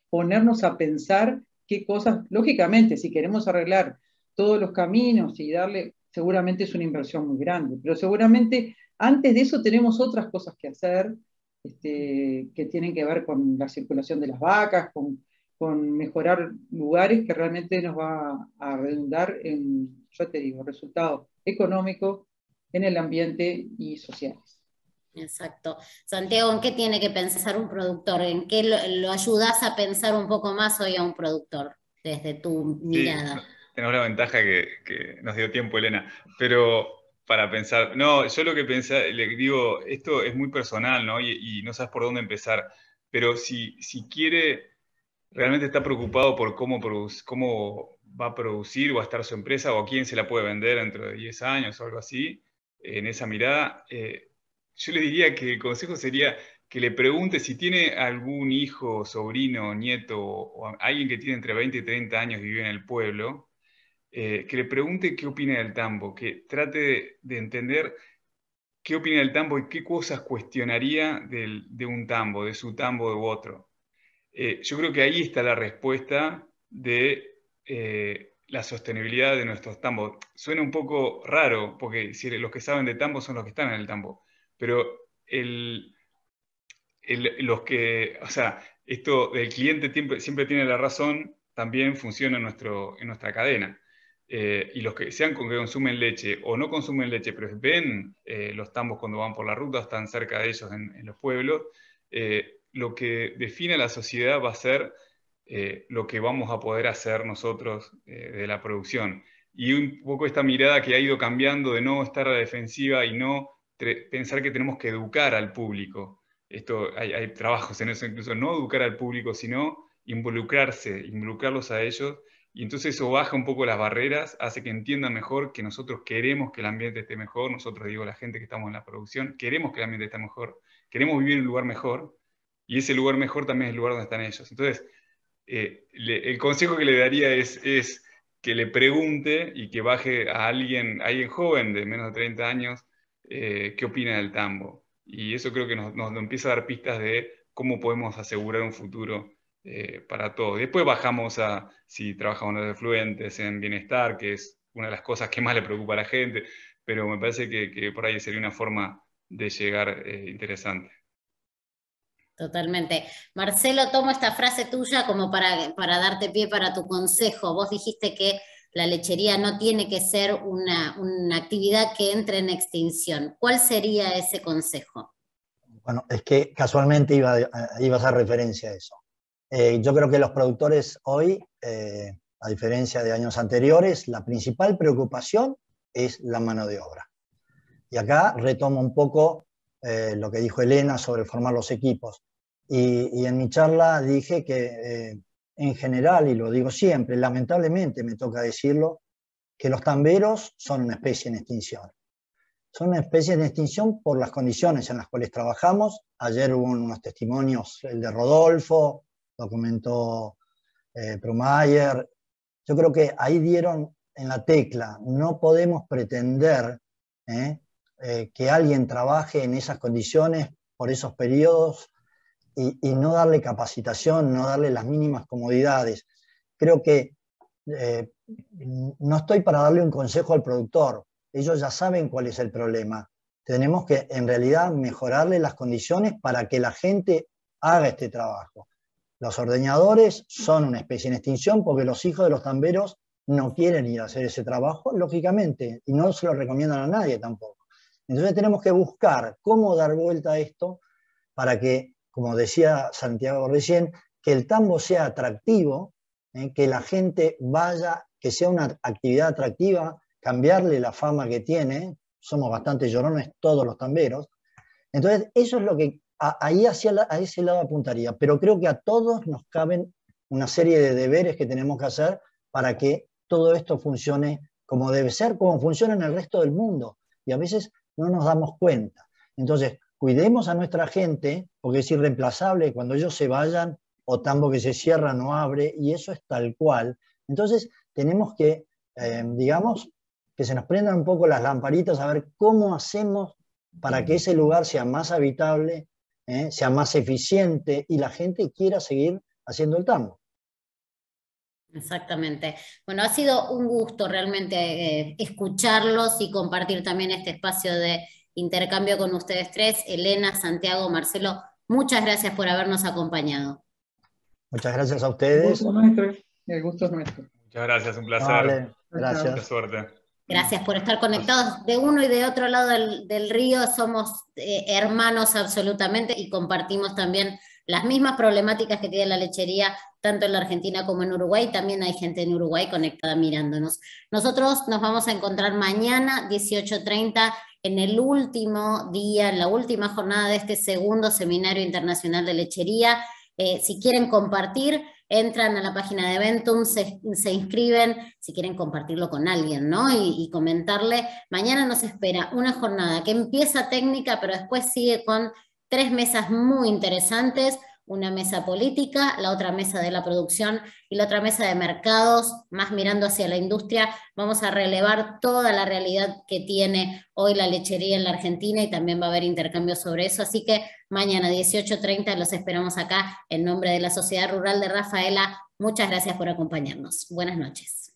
ponernos a pensar qué cosas, lógicamente, si queremos arreglar todos los caminos y darle, seguramente es una inversión muy grande, pero seguramente antes de eso tenemos otras cosas que hacer, que tienen que ver con la circulación de las vacas, con mejorar lugares que realmente nos va a redundar en, yo te digo, resultados económicos en el ambiente y sociales. Exacto. Santiago, ¿en qué tiene que pensar un productor? ¿En qué lo ayudas a pensar un poco más hoy a un productor, desde tu mirada? Sí, tenemos la ventaja que nos dio tiempo, Elena, pero para pensar, no, yo lo que pensé, le digo, esto es muy personal, ¿no? Y no sabes por dónde empezar, pero si quiere, realmente está preocupado por cómo va a producir o a estar su empresa o a quién se la puede vender dentro de 10 años o algo así, en esa mirada, yo le diría que el consejo sería que le pregunte si tiene algún hijo, sobrino, nieto o alguien que tiene entre 20 y 30 años y vive en el pueblo, que le pregunte qué opina del tambo, que trate de entender qué opina del tambo y qué cosas cuestionaría de un tambo, de su tambo u otro. Yo creo que ahí está la respuesta de la sostenibilidad de nuestros tambos. Suena un poco raro, porque si los que saben de tambo son los que están en el tambo, pero los que, o sea, esto del cliente siempre tiene la razón, también funciona en nuestra cadena. Y los que sean con que consumen leche o no consumen leche, pero ven los tambos cuando van por la ruta, están cerca de ellos en los pueblos, lo que define a la sociedad va a ser lo que vamos a poder hacer nosotros de la producción. Y un poco esta mirada que ha ido cambiando de no estar a la defensiva y no pensar que tenemos que educar al público. Hay trabajos en eso, incluso no educar al público, sino involucrarlos a ellos, y entonces eso baja un poco las barreras, hace que entiendan mejor que nosotros queremos que el ambiente esté mejor, nosotros digo, la gente que estamos en la producción, queremos que el ambiente esté mejor, queremos vivir en un lugar mejor, y ese lugar mejor también es el lugar donde están ellos. Entonces, el consejo que le daría es que le pregunte y que baje a alguien joven de menos de 30 años qué opina del tambo. Y eso creo que nos empieza a dar pistas de cómo podemos asegurar un futuro para todos. Después bajamos a si trabajamos en los efluentes, en bienestar, que es una de las cosas que más le preocupa a la gente, pero me parece que por ahí sería una forma de llegar interesante. Totalmente. Marcelo, tomo esta frase tuya como para darte pie para tu consejo. Vos dijiste que la lechería no tiene que ser una actividad que entre en extinción. ¿Cuál sería ese consejo? Bueno, es que casualmente iba a hacer referencia a eso. Yo creo que los productores hoy, a diferencia de años anteriores, la principal preocupación es la mano de obra. Y acá retomo un poco lo que dijo Elena sobre formar los equipos. Y en mi charla dije que en general, y lo digo siempre, lamentablemente me toca decirlo, que los tamberos son una especie en extinción. Son una especie en extinción por las condiciones en las cuales trabajamos. Ayer hubo unos testimonios, el de Rodolfo, lo comentó Promayer. Yo creo que ahí dieron en la tecla. No podemos pretender que alguien trabaje en esas condiciones por esos periodos y no darle capacitación, no darle las mínimas comodidades. Creo que no estoy para darle un consejo al productor. Ellos ya saben cuál es el problema. Tenemos que, en realidad, mejorarle las condiciones para que la gente haga este trabajo. Los ordeñadores son una especie en extinción porque los hijos de los tamberos no quieren ir a hacer ese trabajo, lógicamente, y no se lo recomiendan a nadie tampoco. Entonces tenemos que buscar cómo dar vuelta a esto para que, como decía Santiago recién, que el tambo sea atractivo, que la gente vaya, que sea una actividad atractiva, cambiarle la fama que tiene. Somos bastante llorones todos los tamberos. Entonces, eso es lo que ahí a ese lado apuntaría. Pero creo que a todos nos caben una serie de deberes que tenemos que hacer para que todo esto funcione como debe ser, como funciona en el resto del mundo. Y a veces no nos damos cuenta. Entonces, cuidemos a nuestra gente, porque es irreemplazable. Cuando ellos se vayan, o tambo que se cierra no abre, y eso es tal cual. Entonces, tenemos que, digamos, que se nos prendan un poco las lamparitas a ver cómo hacemos para que ese lugar sea más habitable, sea más eficiente y la gente quiera seguir haciendo el tambo. Exactamente. Bueno, ha sido un gusto realmente escucharlos y compartir también este espacio de intercambio con ustedes tres. Elena, Santiago, Marcelo, muchas gracias por habernos acompañado. Muchas gracias a ustedes. El gusto es nuestro. Muchas gracias, un placer. Vale, gracias. Mucha suerte. Gracias por estar conectados de uno y de otro lado del río. Somos hermanos absolutamente y compartimos también las mismas problemáticas que tiene la lechería, tanto en la Argentina como en Uruguay. También hay gente en Uruguay conectada mirándonos. Nosotros nos vamos a encontrar mañana, 18:30, en el último día, en la última jornada de este segundo Seminario Internacional de Lechería. Si quieren compartir, entran a la página de Eventum, se inscriben, si quieren compartirlo con alguien, ¿no? Y comentarle. Mañana nos espera una jornada que empieza técnica, pero después sigue con 3 mesas muy interesantes. Una mesa política, la otra mesa de la producción y la otra mesa de mercados, más mirando hacia la industria. Vamos a relevar toda la realidad que tiene hoy la lechería en la Argentina y también va a haber intercambios sobre eso. Así que mañana 18:30 los esperamos acá en nombre de la Sociedad Rural de Rafaela. Muchas gracias por acompañarnos. Buenas noches.